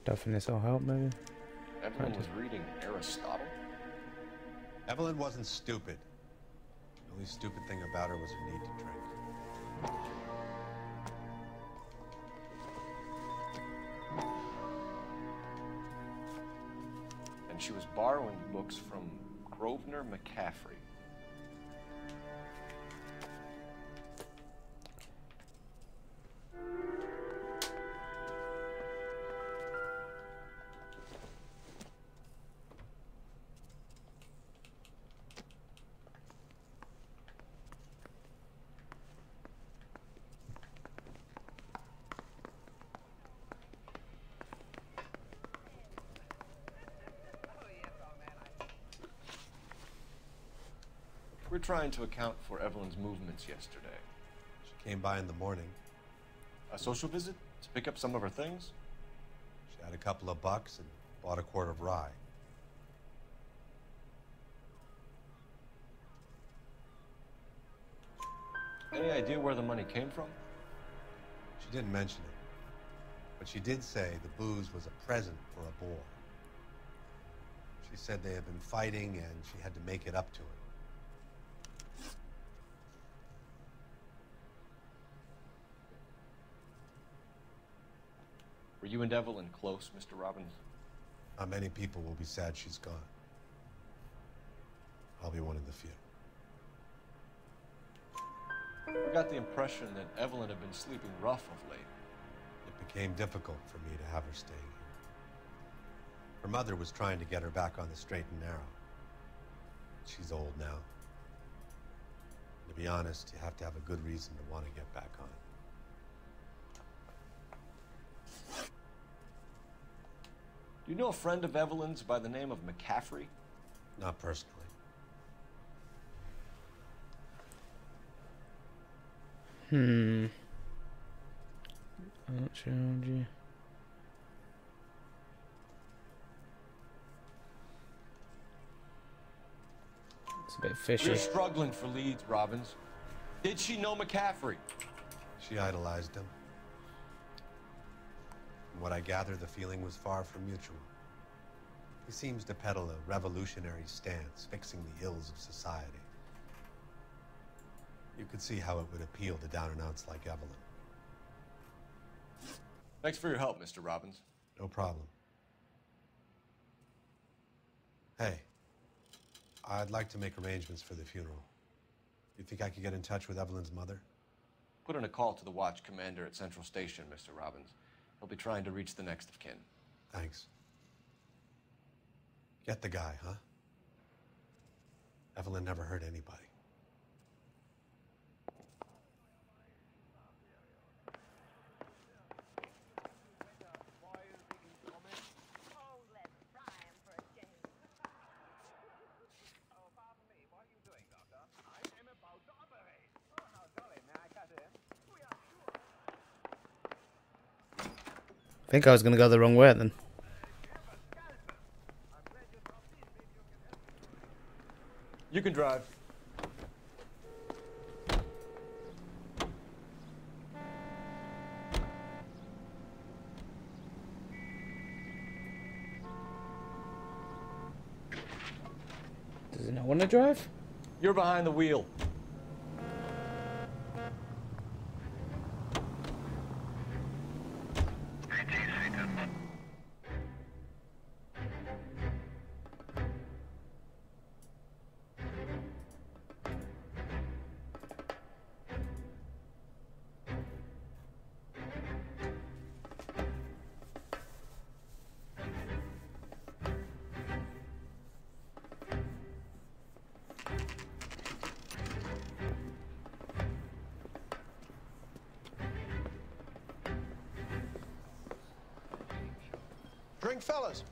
[SPEAKER 1] Don't this will help, maybe?
[SPEAKER 5] Evelyn was reading Aristotle?
[SPEAKER 11] Evelyn wasn't stupid. The only stupid thing about her was her need to drink.
[SPEAKER 5] And she was borrowing books from Grosvenor McCaffrey. We're trying to account for Evelyn's movements yesterday.
[SPEAKER 11] She came by in the morning.
[SPEAKER 5] A social visit? To pick up some of her things?
[SPEAKER 11] She had a couple of bucks and bought a quart of rye.
[SPEAKER 5] Any idea where the money came from?
[SPEAKER 11] She didn't mention it. But she did say the booze was a present for a boy. She said they had been fighting and she had to make it up to him.
[SPEAKER 5] Were you and Evelyn close, Mr. Robbins?
[SPEAKER 11] Not many people will be sad she's gone. I'll be one of the few.
[SPEAKER 5] We got the impression that Evelyn had been sleeping rough of late.
[SPEAKER 11] It became difficult for me to have her staying here. Her mother was trying to get her back on the straight and narrow. She's old now. To be honest, you have to have a good reason to want to get back on it.
[SPEAKER 5] Do you know a friend of Evelyn's by the name of McCaffrey?
[SPEAKER 11] Not personally.
[SPEAKER 1] Showed you. It's a bit fishy.
[SPEAKER 5] We're struggling for leads, Robbins. Did she know McCaffrey?
[SPEAKER 11] She idolized him. From what I gather, the feeling was far from mutual. He seems to peddle a revolutionary stance, fixing the ills of society. You could see how it would appeal to down-and-outs like Evelyn.
[SPEAKER 5] Thanks for your help, Mr. Robbins.
[SPEAKER 11] No problem. Hey, I'd like to make arrangements for the funeral. You think I could get in touch with Evelyn's mother?
[SPEAKER 5] Put in a call to the watch commander at Central Station, Mr. Robbins. He'll be trying to reach the next of kin.
[SPEAKER 11] Thanks. Get the guy, huh? Evelyn never hurt anybody.
[SPEAKER 1] think I was going to go the wrong way then.
[SPEAKER 15] You can drive.
[SPEAKER 1] Does he not want to drive?
[SPEAKER 15] You're behind the wheel.
[SPEAKER 10] Drink, fellas.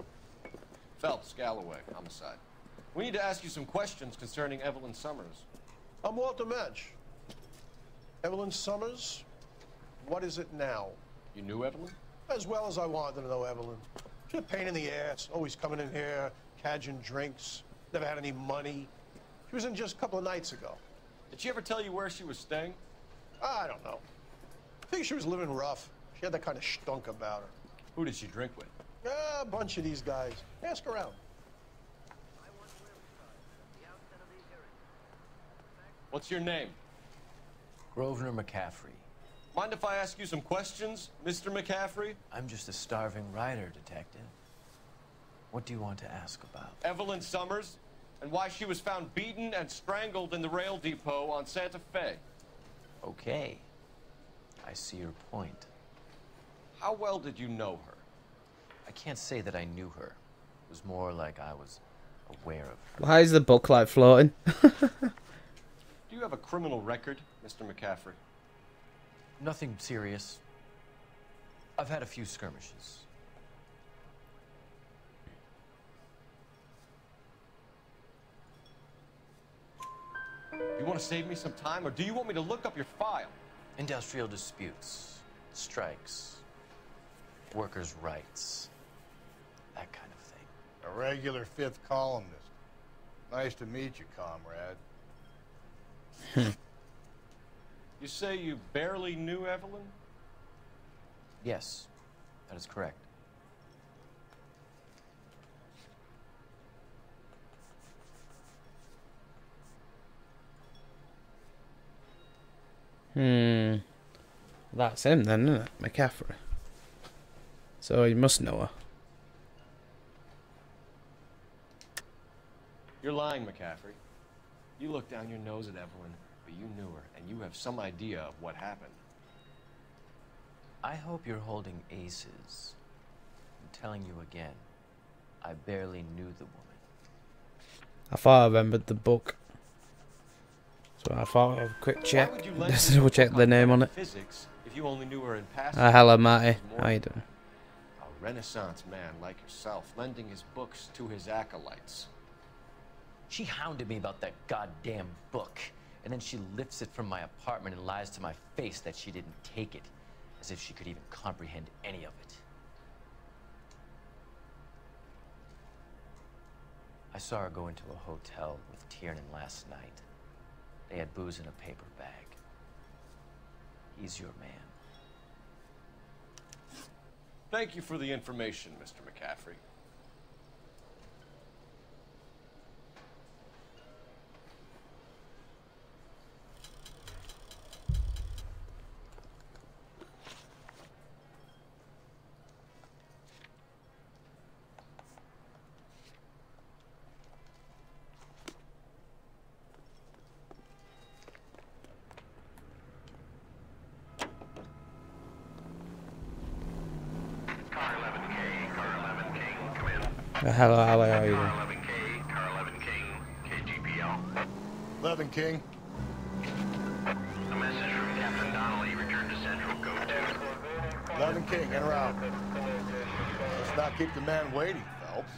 [SPEAKER 5] Phelps, Galloway, homicide. We need to ask you some questions concerning Evelyn Summers.
[SPEAKER 10] I'm Walter Mensch. Evelyn Summers, what is it now?
[SPEAKER 5] You knew Evelyn?
[SPEAKER 10] As well as I wanted to know Evelyn. She's a pain in the ass, always coming in here, cadging drinks, never had any money. She was in just a couple of nights ago.
[SPEAKER 5] Did she ever tell you where she was staying?
[SPEAKER 10] I don't know. I think she was living rough. She had that kind of stunk about her.
[SPEAKER 5] Who did she drink with?
[SPEAKER 10] A bunch of these guys. Ask around.
[SPEAKER 5] What's your name?
[SPEAKER 3] Grosvenor McCaffrey.
[SPEAKER 5] Mind if I ask you some questions, Mr. McCaffrey?
[SPEAKER 3] I'm just a starving writer, Detective. What do you want to ask about?
[SPEAKER 5] Evelyn Summers, and why she was found beaten and strangled in the rail depot on Santa Fe.
[SPEAKER 3] Okay. I see your point.
[SPEAKER 5] How well did you know her?
[SPEAKER 3] I can't say that I knew her. It was more like I was aware of her.
[SPEAKER 1] Why is the book like floating?
[SPEAKER 5] Do you have a criminal record, Mr. McCaffrey?
[SPEAKER 3] Nothing serious. I've had a few skirmishes.
[SPEAKER 5] You want to save me some time, or do you want me to look up your file?
[SPEAKER 3] Industrial disputes, strikes, workers' rights, that kind of thing.
[SPEAKER 18] A regular fifth columnist. Nice to meet you, comrade.
[SPEAKER 5] You say you barely knew Evelyn?
[SPEAKER 3] Yes, that is correct.
[SPEAKER 1] That's him then, isn't it? McCaffrey. So you must know her.
[SPEAKER 5] You're lying, McCaffrey. You look down your nose at Evelyn, but you knew her, and you have some idea of what happened.
[SPEAKER 3] I hope you're holding aces. I'm telling you again, I barely knew the woman.
[SPEAKER 1] I thought I remembered the book. So I thought I'd have a quick check. Just double check the name on it.
[SPEAKER 5] Physics, if you only knew her in passing.
[SPEAKER 1] Hello, Matty. How you doing?
[SPEAKER 5] A Renaissance man like yourself, lending his books to his acolytes.
[SPEAKER 3] She hounded me about that goddamn book, and then she lifts it from my apartment and lies to my face that she didn't take it, as if she could even comprehend any of it. I saw her go into a hotel with Tiernan last night. They had booze in a paper bag. He's your man.
[SPEAKER 5] Thank you for the information, Mr. McCaffrey.
[SPEAKER 1] Hello, how are you doing?
[SPEAKER 18] 11 King.
[SPEAKER 8] A message from Captain Donnelly. Return to Central. Go to
[SPEAKER 18] 11 King, en route. Let's not keep the man waiting, Phelps.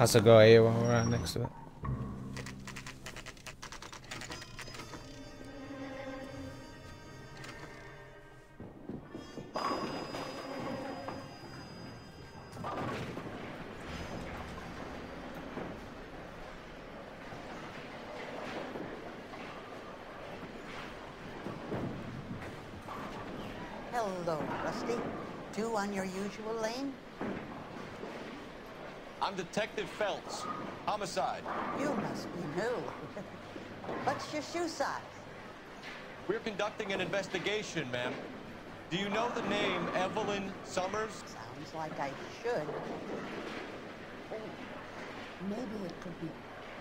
[SPEAKER 1] That's a go here while we're right next to it.
[SPEAKER 6] Hello, Rusty. Two on your usual lane?
[SPEAKER 4] I'm Detective Phelps. Homicide.
[SPEAKER 6] You must be new. What's your shoe size?
[SPEAKER 4] We're conducting an investigation, ma'am. Do you know the name Evelyn Summers?
[SPEAKER 6] Sounds like I should. Oh, maybe it could be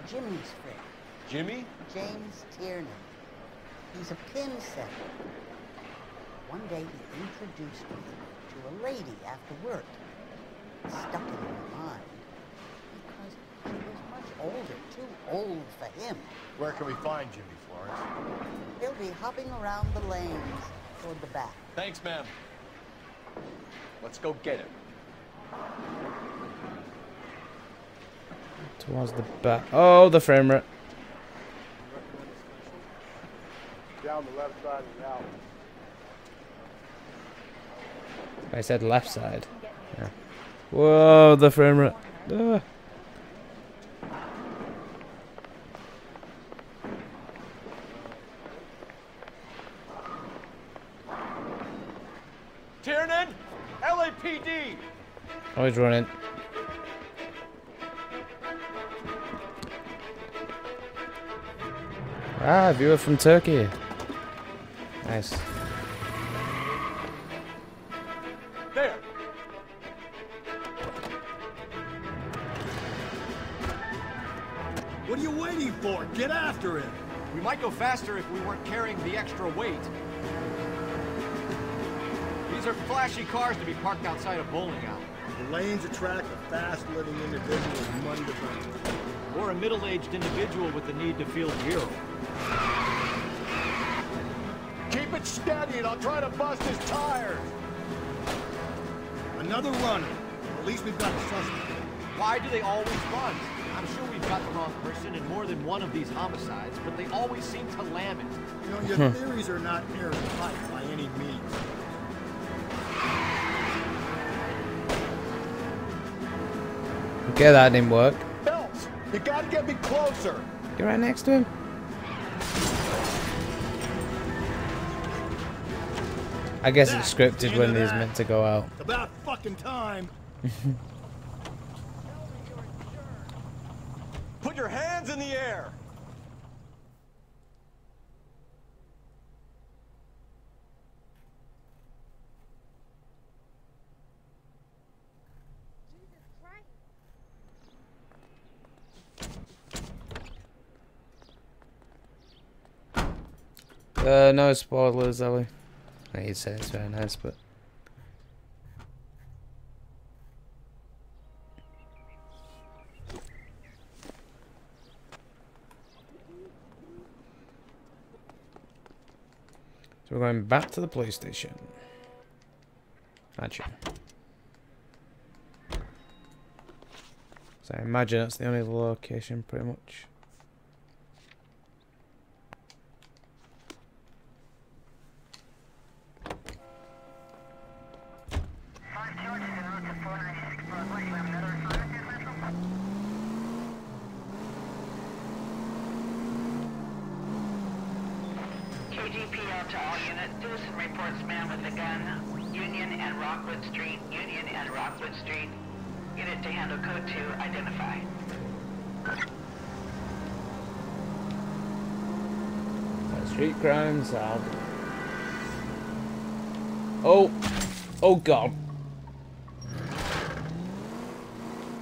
[SPEAKER 6] Jimmy's friend.
[SPEAKER 4] Jimmy?
[SPEAKER 6] James Tiernan. He's a pin setter. One day he introduced me to a lady after work. It stuck in my mind because she was much older, too old for him.
[SPEAKER 15] Where can we find Jimmy, Florence?
[SPEAKER 6] He'll be hopping around the lanes toward the back.
[SPEAKER 4] Thanks, ma'am. Let's go get him.
[SPEAKER 1] Towards the back. Oh, the frame rate.
[SPEAKER 18] Down the left side of the alley.
[SPEAKER 1] I said left side. Yeah. Whoa, the frame rate. Ah.
[SPEAKER 4] Tiernan! LAPD!
[SPEAKER 1] Oh, he's running. Ah, viewer from Turkey. Nice.
[SPEAKER 4] There!
[SPEAKER 7] What are you waiting for? Get after him! We might go faster if we weren't carrying the extra weight. These are flashy cars to be parked outside a bowling alley.
[SPEAKER 14] The lanes attract a fast-living individual with money to burn.
[SPEAKER 7] Or a middle-aged individual with the need to feel virile.
[SPEAKER 14] Keep it steady and I'll try to bust his tires. Another runner. At least we've got a suspect.
[SPEAKER 7] Why do they always run? I'm sure we've got the wrong person in more than one of these homicides, but they always seem to lam it.
[SPEAKER 14] You know, your theories are not airtight by any means.
[SPEAKER 1] Okay, that didn't work.
[SPEAKER 14] Phelps, you gotta get me closer.
[SPEAKER 1] Get right next to him. I guess it's scripted when he's meant to go out.
[SPEAKER 14] It's about fucking time.
[SPEAKER 4] Put your hands in the air!
[SPEAKER 1] No spoilers, Ellie. He'd say it's very nice, but so we're going back to the police station. Actually, so I imagine that's the only location, pretty much.
[SPEAKER 8] KGPL to all units. Citizen reports man with a gun. Union and Rockwood Street. Union and Rockwood Street. Unit to handle code 2. Identify.
[SPEAKER 1] Street crimes. Oh, oh God!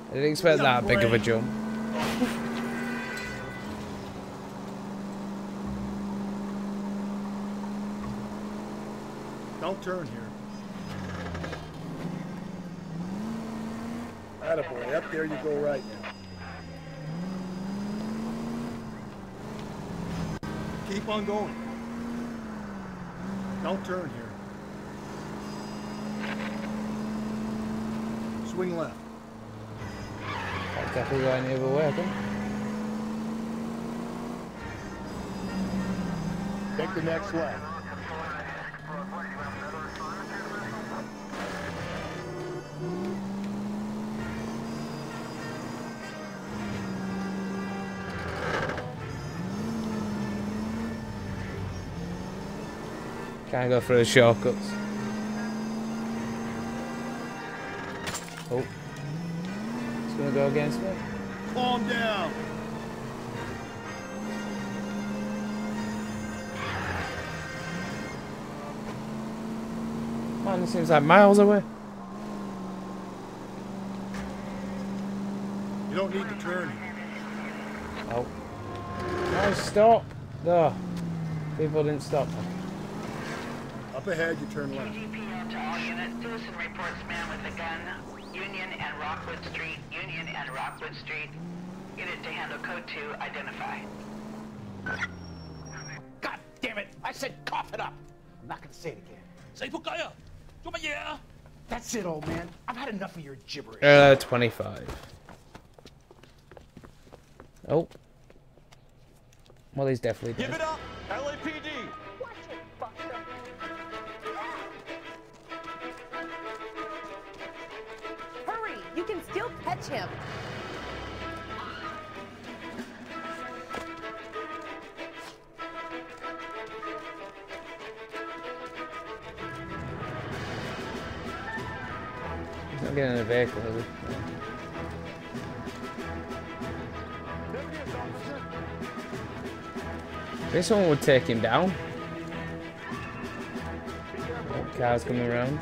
[SPEAKER 1] I didn't expect that big of a jump.
[SPEAKER 14] Don't turn here. Attaboy, up there you go right now. Keep on going. Don't turn here. Swing left.
[SPEAKER 1] Definitely go any other way, I think.
[SPEAKER 18] Take the next left.
[SPEAKER 1] Can't go through the shortcuts. Oh. It's gonna go against me.
[SPEAKER 18] Calm down.
[SPEAKER 1] Man, it seems like miles away.
[SPEAKER 18] You don't need to turn here.
[SPEAKER 1] Oh. Oh, stop. No. People didn't stop me.
[SPEAKER 18] Up ahead, you turn left.
[SPEAKER 8] GPO to all units. Citizen reports man with a gun. Union and Rockwood Street. Union and Rockwood Street. Unit to handle code 2. Identify.
[SPEAKER 7] God damn it! I said cough it up! I'm not gonna say it again. Say That's it, old man. I've had enough of your gibberish.
[SPEAKER 1] 25. Oh. Well, he's definitely dead.
[SPEAKER 4] Give it up, LAPD.
[SPEAKER 16] Watch it, Buster.
[SPEAKER 2] Hurry! You can still catch him.
[SPEAKER 1] He's not getting in a vehicle, is he? This one would take him down. Oh, car's coming around.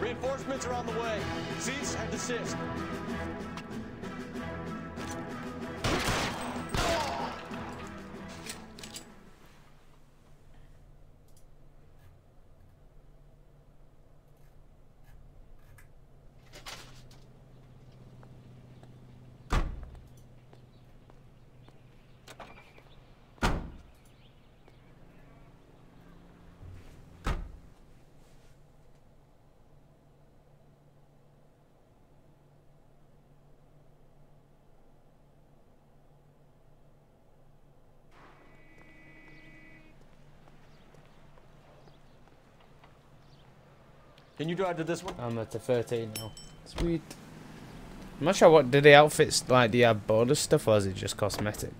[SPEAKER 4] Reinforcements are on the way. Cease and desist.
[SPEAKER 19] Can you drive to this one?
[SPEAKER 1] I'm at the 13 now. Sweet. I'm not sure what, did the outfits, like, do you have border stuff or is it just cosmetic?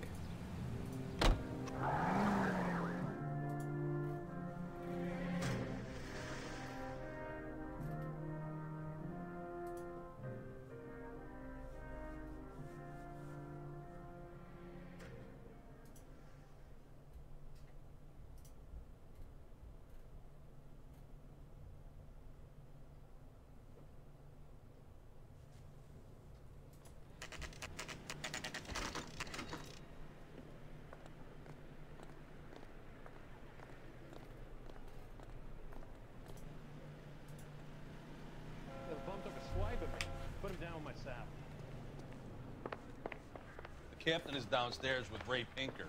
[SPEAKER 21] The captain is downstairs with Ray Pinker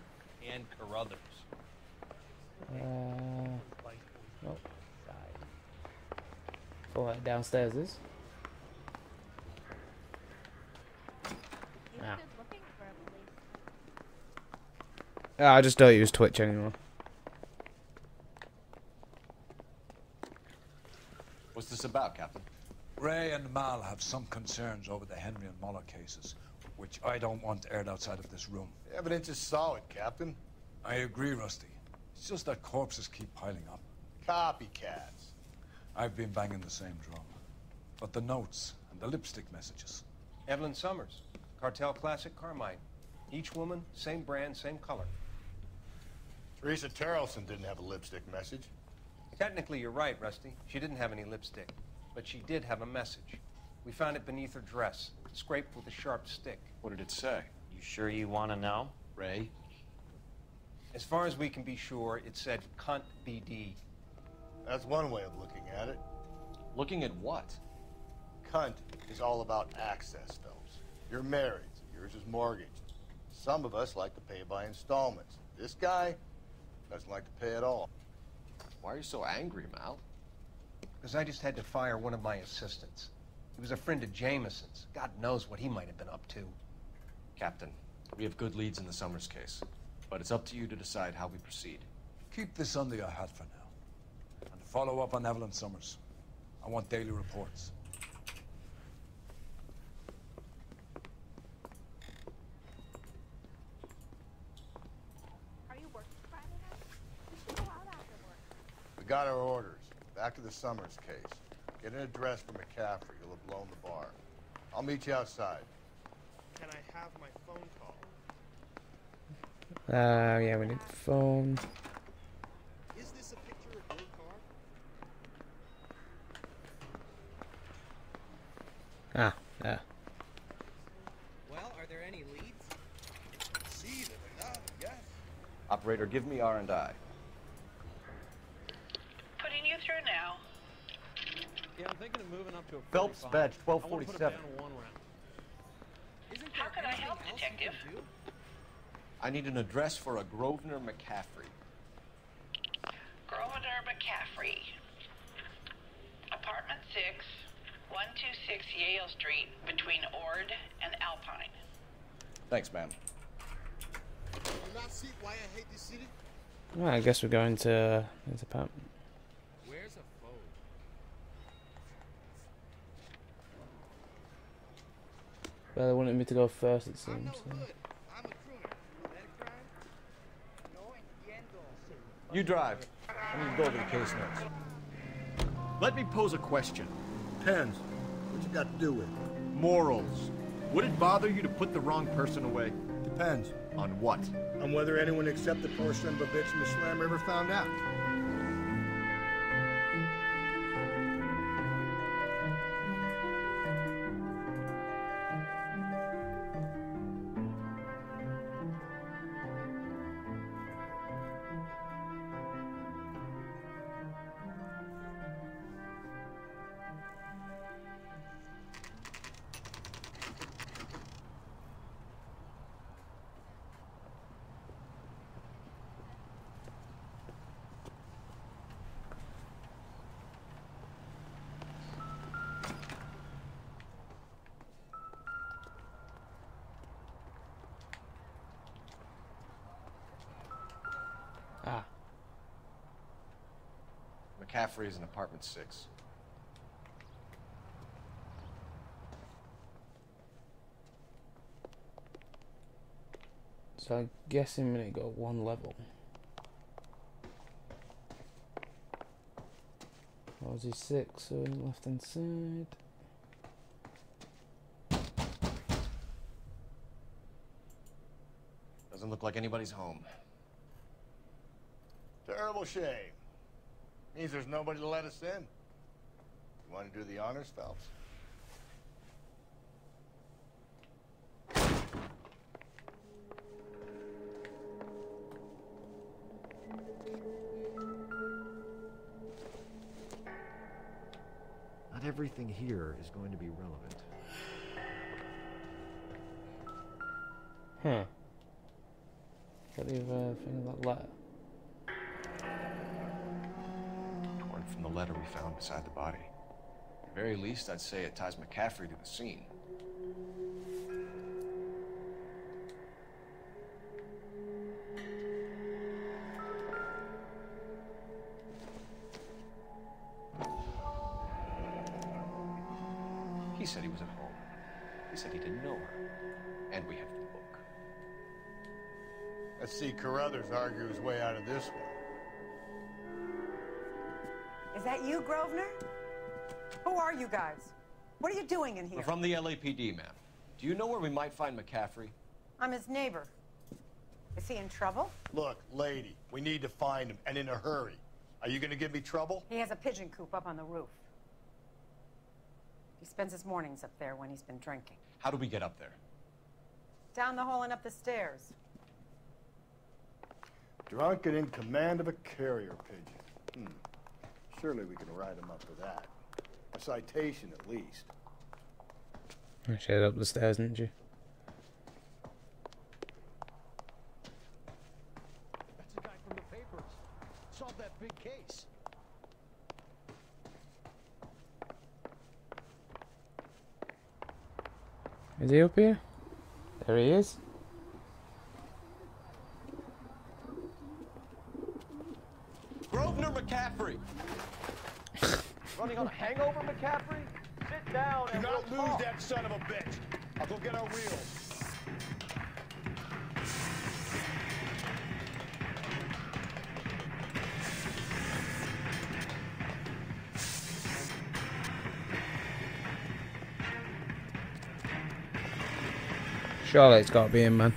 [SPEAKER 21] and Carruthers.
[SPEAKER 1] Nope. Oh, that downstairs is. Ah. I just don't use Twitch anymore.
[SPEAKER 5] What's this about, Captain?
[SPEAKER 12] Ray and Mal have some concerns over the Henry and Muller cases, which I don't want aired outside of this room.
[SPEAKER 18] The evidence is solid, Captain.
[SPEAKER 12] I agree, Rusty. It's just that corpses keep piling up.
[SPEAKER 18] Copycats.
[SPEAKER 12] I've been banging the same drum. But the notes and the lipstick messages.
[SPEAKER 19] Evelyn Summers. Cartel Classic Carmine. Each woman, same brand, same color.
[SPEAKER 18] Teresa Terrelson didn't have a lipstick message.
[SPEAKER 19] Technically, you're right, Rusty. She didn't have any lipstick. But she did have a message. We found it beneath her dress, scraped with a sharp stick.
[SPEAKER 5] What did it say?
[SPEAKER 3] You sure you want to know?
[SPEAKER 5] Ray?
[SPEAKER 19] As far as we can be sure, it said cunt BD.
[SPEAKER 18] That's one way of looking at it.
[SPEAKER 5] Looking at what?
[SPEAKER 18] Cunt is all about access, Phelps. You're married, so yours is mortgaged. Some of us like to pay by installments. This guy doesn't like to pay at all.
[SPEAKER 5] Why are you so angry, Mal?
[SPEAKER 19] Because I just had to fire one of my assistants. He was a friend of Jameson's. God knows what he might have been up to.
[SPEAKER 5] Captain, we have good leads in the Summers case, but it's up to you to decide how we proceed.
[SPEAKER 12] Keep this under your hat for now. And follow up on Evelyn Summers. I want daily reports.
[SPEAKER 16] Are you working Friday night? We should go out after work.
[SPEAKER 18] We got our orders. Back to the Summers case. Get an address for McCaffrey. You'll have blown the bar. I'll meet you outside.
[SPEAKER 10] Can I have my phone call?
[SPEAKER 1] Yeah, we need the phone.
[SPEAKER 10] Is this a picture of your car?
[SPEAKER 1] Ah, yeah.
[SPEAKER 9] Well, are there any leads?
[SPEAKER 18] See, that enough, yes.
[SPEAKER 15] Operator, give me R&I.
[SPEAKER 22] Putting you through now.
[SPEAKER 7] Yeah, I'm thinking of moving up to a
[SPEAKER 15] Phelps,
[SPEAKER 7] 45.
[SPEAKER 15] badge
[SPEAKER 7] I want to put it
[SPEAKER 15] 1247.
[SPEAKER 7] down one round.
[SPEAKER 22] How can I help, Detective?
[SPEAKER 5] I need an address for a Grosvenor McCaffrey.
[SPEAKER 22] Grosvenor McCaffrey. Apartment 6, 126 Yale Street, between Ord and Alpine.
[SPEAKER 5] Thanks, ma'am.
[SPEAKER 10] Do you not see why I hate this city?
[SPEAKER 1] Well, I guess we're going to his apartment.
[SPEAKER 9] Where's a phone?
[SPEAKER 1] Well, they wanted me to go first, it seems. So.
[SPEAKER 15] You drive. I need to go over the case notes.
[SPEAKER 7] Let me pose a question.
[SPEAKER 14] Depends. What you got to do with it?
[SPEAKER 7] Morals. Would it bother you to put the wrong person away?
[SPEAKER 14] Depends.
[SPEAKER 7] On what?
[SPEAKER 14] On whether anyone except the poor son of a bitch in the slammer ever found out.
[SPEAKER 1] Ah.
[SPEAKER 5] McCaffrey is in apartment 6.
[SPEAKER 1] So I'm guessing we need to go one level. What was he 6? So left hand side.
[SPEAKER 5] Doesn't look like anybody's home.
[SPEAKER 18] Terrible shame. Means there's nobody to let us in. You want to do the honors, Phelps?
[SPEAKER 15] Not everything here is going to be relevant.
[SPEAKER 1] Huh. Got the thing of that letter.
[SPEAKER 5] Torn from the letter we found beside the body. At the very least, I'd say it ties McCaffrey to the scene. He said he was at home. He said he didn't know her. And we have the book.
[SPEAKER 18] Let's see Carruthers argue his way out of this one.
[SPEAKER 2] Is that you, Grosvenor? Who are you guys? What are you doing in here?
[SPEAKER 5] We're from the LAPD, ma'am. Do you know where we might find McCaffrey?
[SPEAKER 2] I'm his neighbor. Is he in trouble?
[SPEAKER 18] Look, lady, we need to find him, and in a hurry. Are you gonna give me trouble?
[SPEAKER 2] He has a pigeon coop up on the roof. He spends his mornings up there when he's been drinking.
[SPEAKER 5] How do we get up there?
[SPEAKER 2] Down the hall and up the stairs.
[SPEAKER 18] Drunk and in command of a carrier pigeon. Surely we can write him up for that. A citation, at least.
[SPEAKER 1] She headed up the stairs, didn't she? Is he up here? There he is.
[SPEAKER 7] Grosvenor McCaffrey! Running on a hangover, McCaffrey? Sit down and
[SPEAKER 10] Do not
[SPEAKER 7] we'll
[SPEAKER 10] lose
[SPEAKER 7] talk.
[SPEAKER 10] that son of a bitch. I'll go get our wheels.
[SPEAKER 1] Surely it's got to be him, man.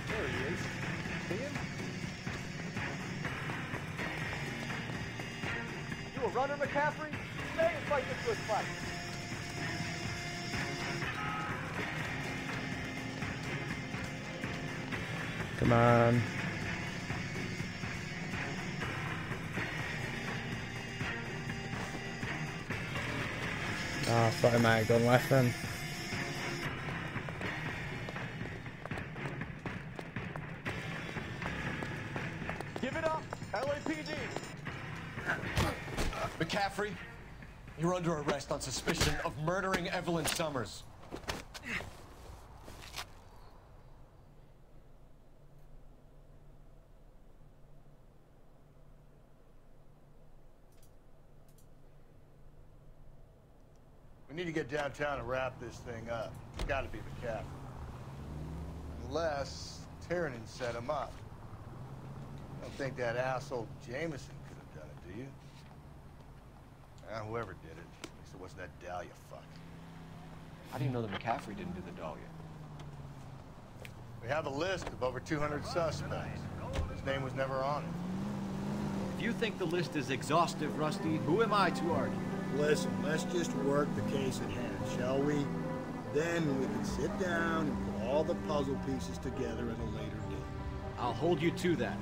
[SPEAKER 7] There he is. See him? You a runner, McCaffrey? Stay and fight this good fight.
[SPEAKER 1] Come on. Oh, I thought he might have gone left then.
[SPEAKER 7] Give it up, LAPD.
[SPEAKER 5] McCaffrey, you're under arrest on suspicion of murdering Evelyn Summers.
[SPEAKER 18] We need to get downtown and wrap this thing up. It's got to be McCaffrey. Unless Tiernan set him up. I don't think that asshole Jameson could have done it, do you? Whoever did it. At least it wasn't that Dahlia fuck.
[SPEAKER 5] How do you know that McCaffrey didn't do the Dahlia?
[SPEAKER 18] We have a list of over 200 suspects. His name was never on it.
[SPEAKER 7] If you think the list is exhaustive, Rusty, who am I to argue?
[SPEAKER 14] Listen, let's just work the case at hand, shall we? Then we can sit down and put all the puzzle pieces together at a later date.
[SPEAKER 7] I'll hold you to that.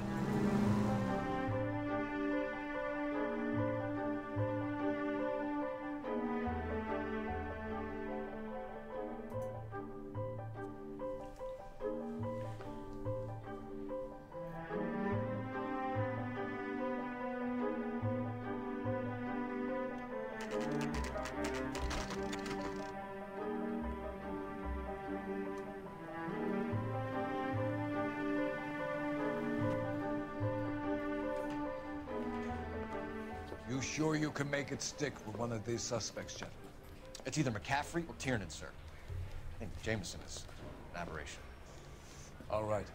[SPEAKER 12] You sure you can make it stick with one of these suspects, gentlemen?
[SPEAKER 5] It's either McCaffrey or Tiernan, sir. I think Jameson is an aberration.
[SPEAKER 12] All right.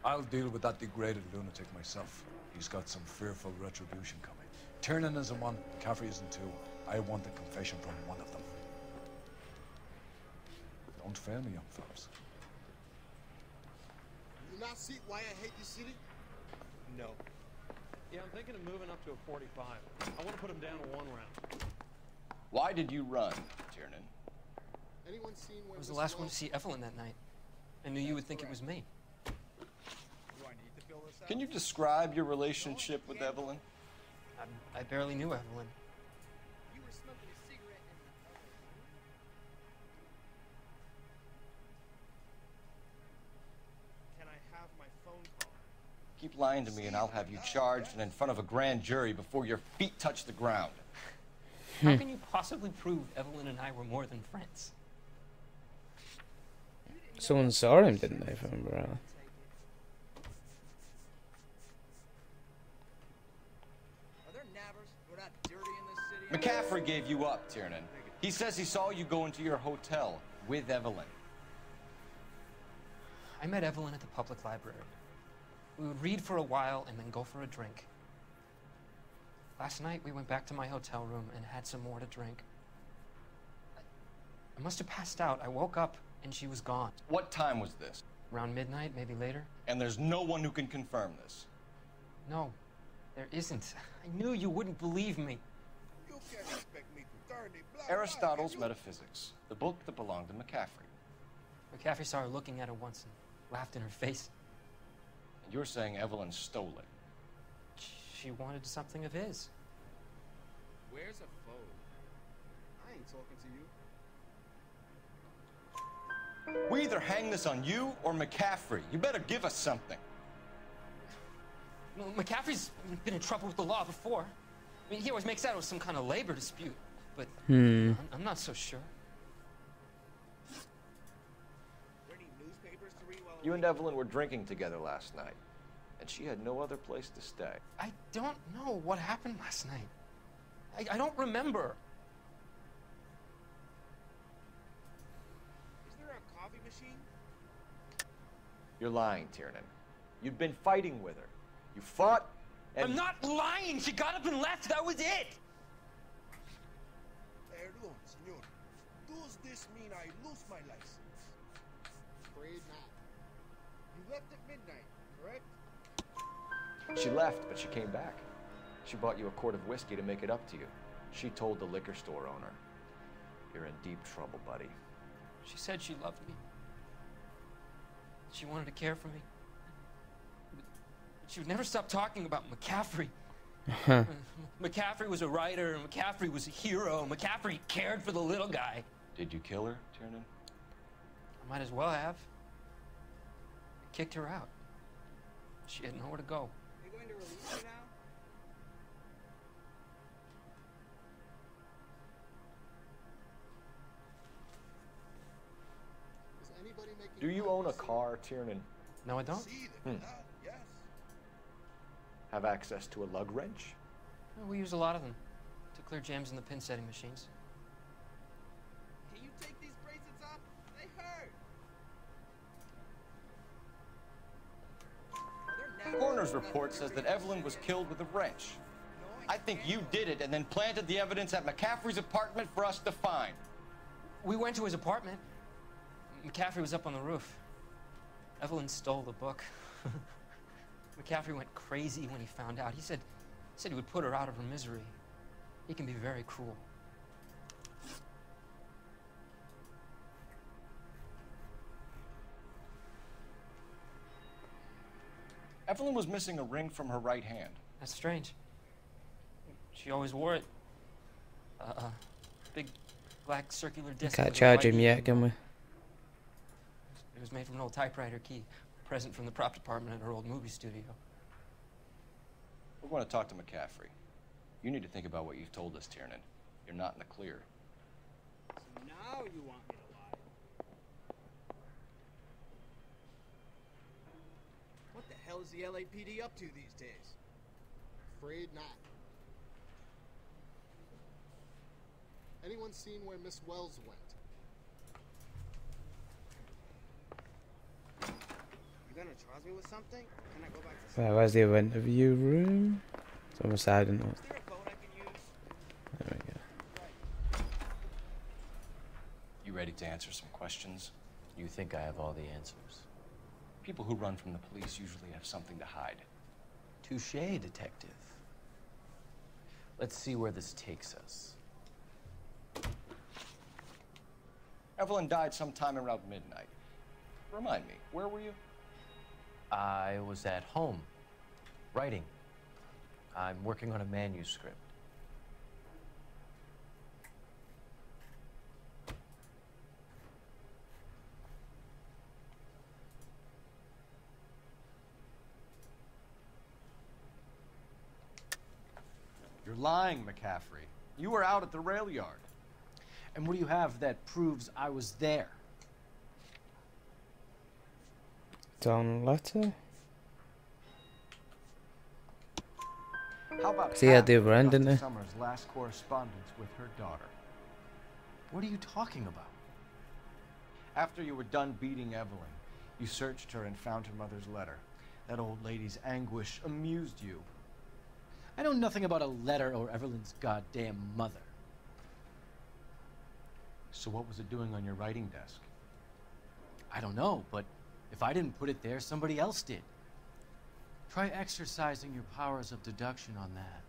[SPEAKER 12] I'll deal with that degraded lunatic myself. He's got some fearful retribution coming. Tiernan isn't one, McCaffrey isn't two. I want a confession from one of them. Don't fail me, young fellas.
[SPEAKER 14] Do you not see why I hate this city?
[SPEAKER 7] No. Yeah, I'm thinking of moving up to a 45. I want to put him down to 1 round.
[SPEAKER 5] Why did you run, Tiernan?
[SPEAKER 14] Anyone seen where
[SPEAKER 13] I was the last one to see Evelyn that night. I knew you would think it was me.
[SPEAKER 14] Do I need to fill this out?
[SPEAKER 5] Can you describe your relationship with Evelyn?
[SPEAKER 13] I barely knew Evelyn.
[SPEAKER 14] You were smoking a cigarette in the other room? Can I have my phone call?
[SPEAKER 5] Keep lying to me and I'll have you charged and in front of a grand jury before your feet touch the ground.
[SPEAKER 13] How can you possibly prove Evelyn and I were more than friends?
[SPEAKER 1] Someone saw him, didn't they, if I remember rightly?
[SPEAKER 9] Are there nabbers who are not dirty in this city?
[SPEAKER 5] McCaffrey gave you up, Tiernan. He says he saw you go into your hotel with Evelyn.
[SPEAKER 13] I met Evelyn at the public library. We would read for a while and then go for a drink. Last night, we went back to my hotel room and had some more to drink. I must have passed out. I woke up and she was gone.
[SPEAKER 5] What time was this?
[SPEAKER 13] Around midnight, maybe later.
[SPEAKER 5] And there's no one who can confirm this.
[SPEAKER 13] No, there isn't. I knew you wouldn't believe me.
[SPEAKER 14] You can't expect me to turn the blood.
[SPEAKER 5] Aristotle's Metaphysics, the book that belonged to McCaffrey.
[SPEAKER 13] McCaffrey saw her looking at it once and laughed in her face.
[SPEAKER 5] And you're saying Evelyn stole it.
[SPEAKER 13] She wanted something of his.
[SPEAKER 9] Where's a phone?
[SPEAKER 14] I ain't talking to you.
[SPEAKER 5] We either hang this on you or McCaffrey. You better give us something.
[SPEAKER 13] Well, McCaffrey's been in trouble with the law before. I mean, he always makes out it was some kind of labor dispute, but
[SPEAKER 1] Hmm.
[SPEAKER 13] I'm not so sure.
[SPEAKER 5] You and Evelyn were drinking together last night, and she had no other place to stay.
[SPEAKER 13] I don't know what happened last night. I don't remember.
[SPEAKER 9] Is there a coffee machine?
[SPEAKER 5] You're lying, Tiernan. You'd been fighting with her. You fought, and...
[SPEAKER 13] I'm not lying! She got up and left, that was it!
[SPEAKER 14] Perdón, señor. Does this mean I lose my license? Afraid not. You left at midnight, correct?
[SPEAKER 5] She left, but she came back. She bought you a quart of whiskey to make it up to you. She told the liquor store owner. You're in deep trouble, buddy.
[SPEAKER 13] She said she loved me. She wanted to care for me. She would never stop talking about McCaffrey. McCaffrey was a writer, and McCaffrey was a hero. McCaffrey cared for the little guy.
[SPEAKER 5] Did you kill her, Tiernan?
[SPEAKER 13] I might as well have. I kicked her out. She had nowhere to go.
[SPEAKER 9] Are you going to release her now?
[SPEAKER 5] Do you own a car, Tiernan?
[SPEAKER 13] No, I don't.
[SPEAKER 14] Yes.
[SPEAKER 5] Have access to a lug wrench?
[SPEAKER 13] Well, we use a lot of them to clear jams in the pin setting machines.
[SPEAKER 9] Can you take these bracelets off? They hurt.
[SPEAKER 4] The coroner's report says that Evelyn was killed with a wrench. I think you did it and then planted the evidence at McCaffrey's apartment for us to find.
[SPEAKER 13] We went to his apartment. McCaffrey was up on the roof. Evelyn stole the book. McCaffrey went crazy when he found out. He said he would put her out of her misery. He can be very cruel.
[SPEAKER 4] Evelyn was missing a ring from her right hand.
[SPEAKER 13] That's strange. She always wore it. Big black circular disc.
[SPEAKER 1] Can't
[SPEAKER 13] with a
[SPEAKER 1] charge
[SPEAKER 13] white
[SPEAKER 1] him yet, can we?
[SPEAKER 13] It was made from an old typewriter key, a present from the prop department at her old movie studio.
[SPEAKER 4] We're going to talk to McCaffrey. You need to think about what you've told us, Tiernan. You're not in the clear.
[SPEAKER 9] So now you want me to lie. What the hell is the LAPD up to these days?
[SPEAKER 14] Afraid not. Anyone seen where Miss Wells went?
[SPEAKER 9] You gonna charge me with something? Can I go back to
[SPEAKER 1] Right, where's the other interview room? It's on the side, isn't it?
[SPEAKER 9] Is there a phone I can use?
[SPEAKER 1] There we go.
[SPEAKER 4] You ready to answer some questions?
[SPEAKER 3] You think I have all the answers?
[SPEAKER 4] People who run from the police usually have something to hide.
[SPEAKER 3] Touché, detective. Let's see where this takes us.
[SPEAKER 4] Evelyn died sometime around midnight. Remind me, where were you?
[SPEAKER 3] I was at home, writing. I'm working on a manuscript.
[SPEAKER 15] You're lying, McCaffrey. You were out at the rail yard.
[SPEAKER 17] And what do you have that proves I was there?
[SPEAKER 1] Don letter?
[SPEAKER 15] How about
[SPEAKER 1] See, I
[SPEAKER 15] half
[SPEAKER 1] do
[SPEAKER 15] of
[SPEAKER 1] brand,
[SPEAKER 15] Justice
[SPEAKER 1] didn't I?
[SPEAKER 15] Summers' last correspondence with her daughter?
[SPEAKER 17] What are you talking about?
[SPEAKER 15] After you were done beating Evelyn, you searched her and found her mother's letter. That old lady's anguish amused you.
[SPEAKER 17] I know nothing about a letter or Evelyn's goddamn mother.
[SPEAKER 15] So what was it doing on your writing desk?
[SPEAKER 17] I don't know, but if I didn't put it there, somebody else did. Try exercising your powers of deduction on that.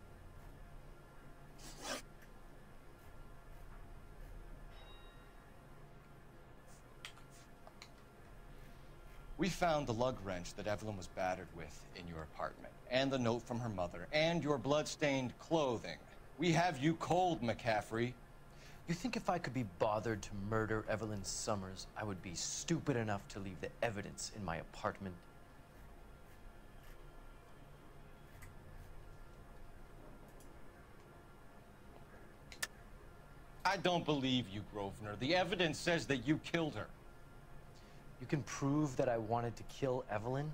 [SPEAKER 4] We found the lug wrench that Evelyn was battered with in your apartment, and the note from her mother, and your blood-stained clothing. We have you cold, McCaffrey.
[SPEAKER 3] You think if I could be bothered to murder Evelyn Summers, I would be stupid enough to leave the evidence in my apartment?
[SPEAKER 4] I don't believe you, Grosvenor. The evidence says that you killed her.
[SPEAKER 3] You can prove that I wanted to kill Evelyn?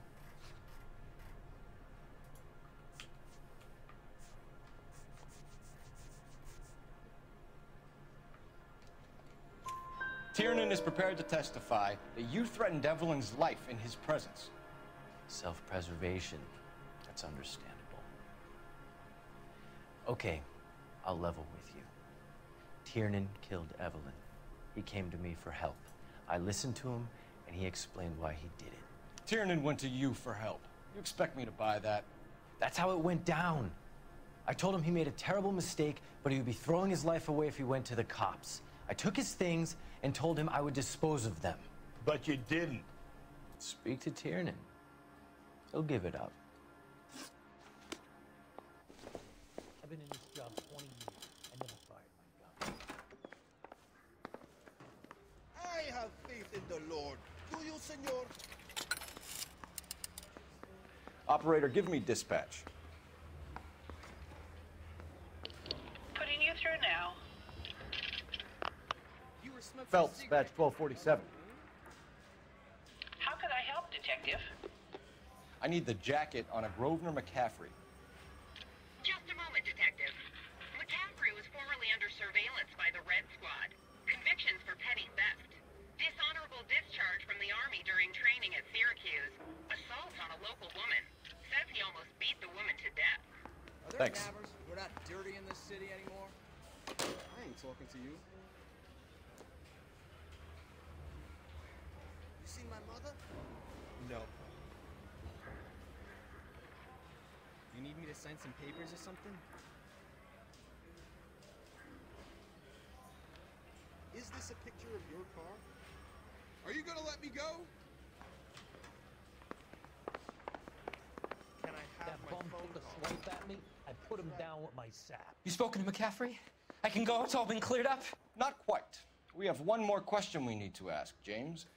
[SPEAKER 4] Tiernan is prepared to testify that you threatened Evelyn's life in his presence.
[SPEAKER 3] Self-preservation. That's understandable. Okay, I'll level with you. Tiernan killed Evelyn. He came to me for help. I listened to him, and he explained why he did it.
[SPEAKER 4] Tiernan went to you for help. You expect me to buy that?
[SPEAKER 3] That's how it went down. I told him he made a terrible mistake, but he would be throwing his life away if he went to the cops. I took his things and told him I would dispose of them.
[SPEAKER 14] But you didn't.
[SPEAKER 3] Speak to Tiernan. He'll give it up.
[SPEAKER 11] I've been in this job 20 years. I never fired my gun.
[SPEAKER 9] I have faith in the Lord. Do you, senor?
[SPEAKER 4] Operator, give me dispatch.
[SPEAKER 22] Putting you through now.
[SPEAKER 15] Phelps, badge 1247.
[SPEAKER 22] How could I help, Detective?
[SPEAKER 4] I need the jacket on a Grosvenor McCaffrey.
[SPEAKER 22] Just a moment, Detective. McCaffrey was formerly under surveillance by the Red Squad. Convictions for petty theft. Dishonorable discharge from the Army during training at Syracuse. Assault on a local woman. Says he almost beat the woman to death.
[SPEAKER 9] Are there
[SPEAKER 4] Thanks.
[SPEAKER 9] nabbers? We're not dirty in this city anymore. I ain't talking to you. You seen my mother? No.
[SPEAKER 20] You need me to sign some papers or something?
[SPEAKER 9] Is this a picture of your car? Are you gonna let me go? Can I have
[SPEAKER 11] That bum took a swipe at me. I put him down with my sap.
[SPEAKER 13] You spoken to McCaffrey? I can go. It's all been cleared up.
[SPEAKER 4] Not quite. We have one more question we need to ask, James.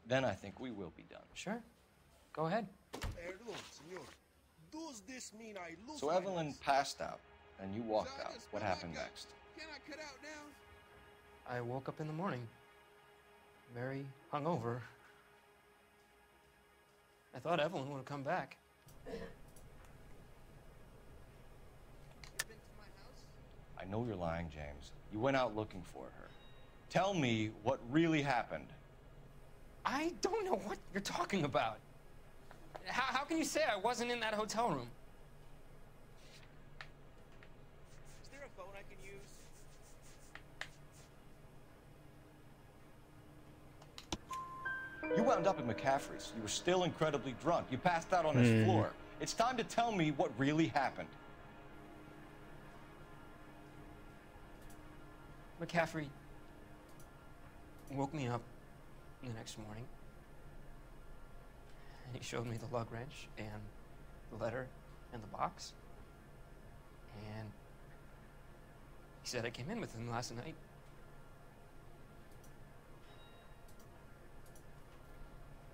[SPEAKER 4] Then I think we will be done.
[SPEAKER 13] Sure. Go ahead.
[SPEAKER 9] Perdón, señor. Does this mean I lose
[SPEAKER 4] So
[SPEAKER 9] my
[SPEAKER 4] Evelyn
[SPEAKER 9] house?
[SPEAKER 4] passed out, and you walked out. What happened next?
[SPEAKER 9] Can I cut out now?
[SPEAKER 13] I woke up in the morning, very hungover. I thought Evelyn would have come back.
[SPEAKER 4] I know you're lying, James. You went out looking for her. Tell me what really happened.
[SPEAKER 13] I don't know what you're talking about. How can you say I wasn't in that hotel room?
[SPEAKER 9] Is there a phone I can use?
[SPEAKER 4] You wound up at McCaffrey's. You were still incredibly drunk. You passed out on his floor. It's time to tell me what really happened.
[SPEAKER 13] McCaffrey woke me up the next morning, and he showed me the lug wrench and the letter and the box, and he said I came in with him last night.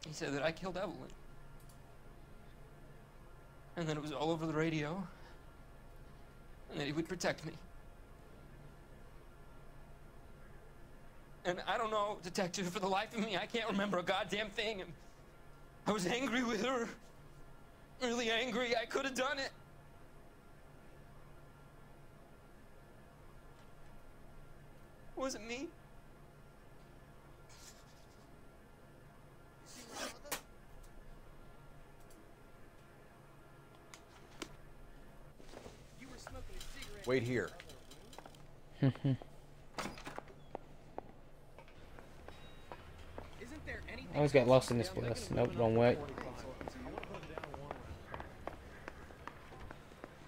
[SPEAKER 13] He said that I killed Evelyn, and that it was all over the radio, and that he would protect me. And I don't know, Detective, for the life of me, I can't remember a goddamn thing. And I was angry with her. Really angry. I could have done it. Was it me?
[SPEAKER 9] You were smoking a cigarette.
[SPEAKER 4] Wait here.
[SPEAKER 9] Isn't there anything
[SPEAKER 1] I always get lost in this place. Nope, wrong way.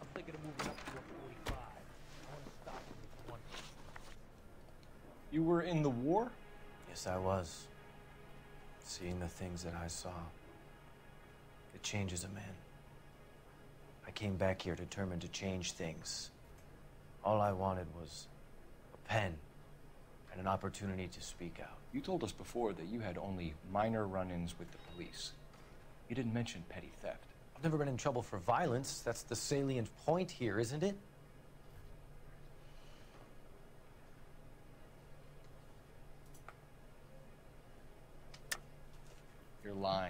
[SPEAKER 11] I'm thinking of moving up to a 45. I want to stop him with one.
[SPEAKER 4] You were in the war?
[SPEAKER 3] Yes, I was. Seeing the things that I saw. It changes a man. I came back here determined to change things. All I wanted was a pen and an opportunity to speak out.
[SPEAKER 4] You told us before that you had only minor run-ins with the police. You didn't mention petty theft.
[SPEAKER 3] I've never been in trouble for violence. That's the salient point here, isn't it?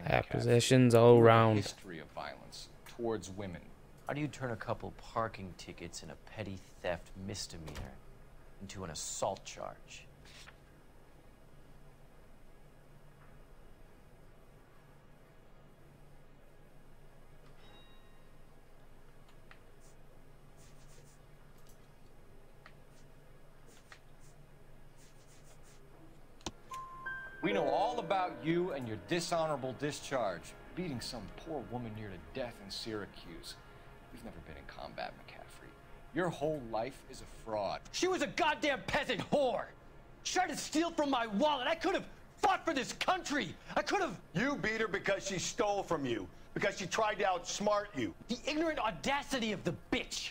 [SPEAKER 1] Acquisitions all round.
[SPEAKER 4] History of violence towards women.
[SPEAKER 3] How do you turn a couple parking tickets and a petty theft misdemeanor into an assault charge?
[SPEAKER 4] We know all about you and your dishonorable discharge, beating some poor woman near to death in Syracuse. You've never been in combat, McCaffrey. Your whole life is a fraud.
[SPEAKER 11] She was a goddamn peasant whore. She tried to steal from my wallet. I could have fought for this country. I could have.
[SPEAKER 14] You beat her because she stole from you, because she tried to outsmart you.
[SPEAKER 11] The ignorant audacity of the bitch.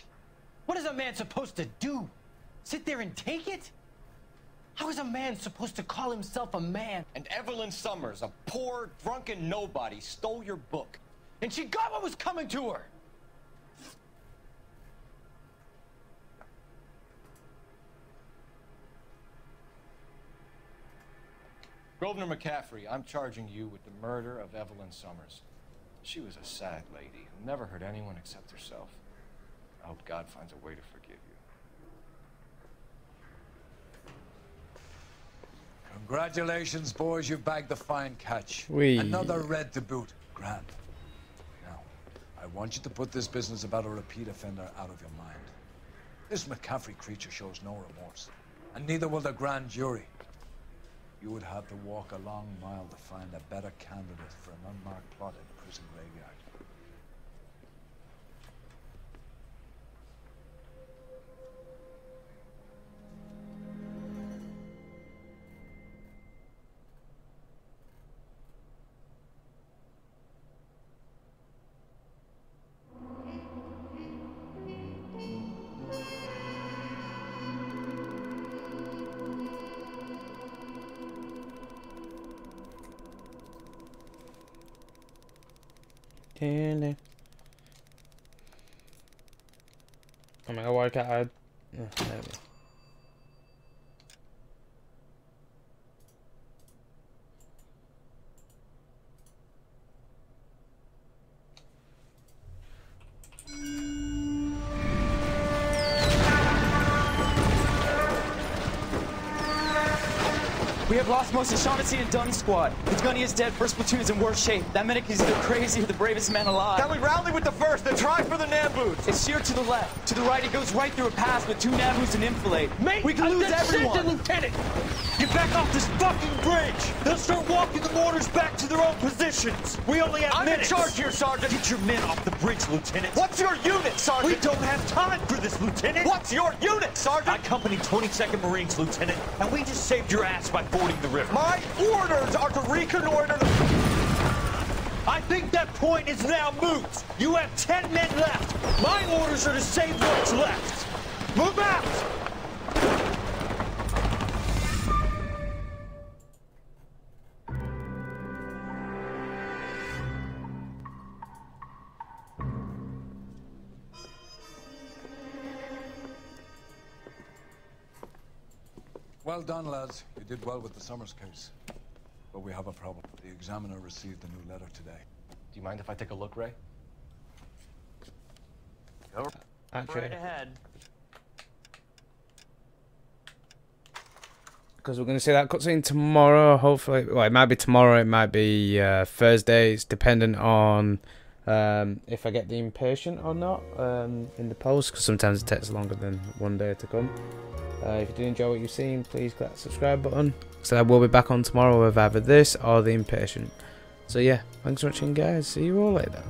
[SPEAKER 11] What is a man supposed to do? Sit there and take it? How is a man supposed to call himself a man?
[SPEAKER 4] And Evelyn Summers, a poor, drunken nobody, stole your book.
[SPEAKER 11] And she got what was coming to her.
[SPEAKER 4] Grosvenor McCaffrey, I'm charging you with the murder of Evelyn Summers. She was a sad lady who never hurt anyone except herself. I hope God finds a way to forgive you.
[SPEAKER 12] Congratulations, boys. You bagged the fine catch.
[SPEAKER 1] Whee.
[SPEAKER 12] Another red to boot. Grand. Now, I want you to put this business about a repeat offender out of your mind. This McCaffrey creature shows no remorse, and neither will the grand jury. You would have to walk a long mile to find a better candidate for an unmarked plot in a prison graveyard.
[SPEAKER 1] I'm gonna work out. There we go.
[SPEAKER 11] We have lost most of Shaughnessy and Dunn's squad. The gunny is dead. First platoon is in worse shape. That medic is either crazy or the bravest man alive.
[SPEAKER 7] Then we rally with the first and try for the Nambus.
[SPEAKER 11] It's sheer to the left. To the right, it goes right through a pass with two Nabus and enfilade.
[SPEAKER 7] Mate,
[SPEAKER 11] we can lose everyone.
[SPEAKER 7] Lieutenant, get back off this fucking bridge. They'll start walking the mortars back to their own positions. We only have minutes. I'm in charge here, Sergeant. Get your men off the bridge, Lieutenant. What's your unit, Sergeant? We don't have time for this, Lieutenant. What's your unit, Sergeant? I company 22nd Marines, Lieutenant, and we just saved your ass by fording the river. My orders are to reconnoiter the... I think that point is now moot. You have 10 men left. My orders are to save what's left. Move out!
[SPEAKER 12] Well done, lads. You did well with the Summers case. But we have a problem. The examiner received a new letter today.
[SPEAKER 4] Do you mind if I take a look, Ray?
[SPEAKER 3] Go right ahead.
[SPEAKER 1] Because we're going to see that cutscene tomorrow, hopefully. Well, it might be tomorrow, it might be Thursday. It's dependent on if I get the impatient or not in the post, because sometimes it takes longer than one day to come. If you did enjoy what you've seen, please click that subscribe button. So I will be back on tomorrow with either this or the impatient. So yeah, thanks for watching, guys. See you all later.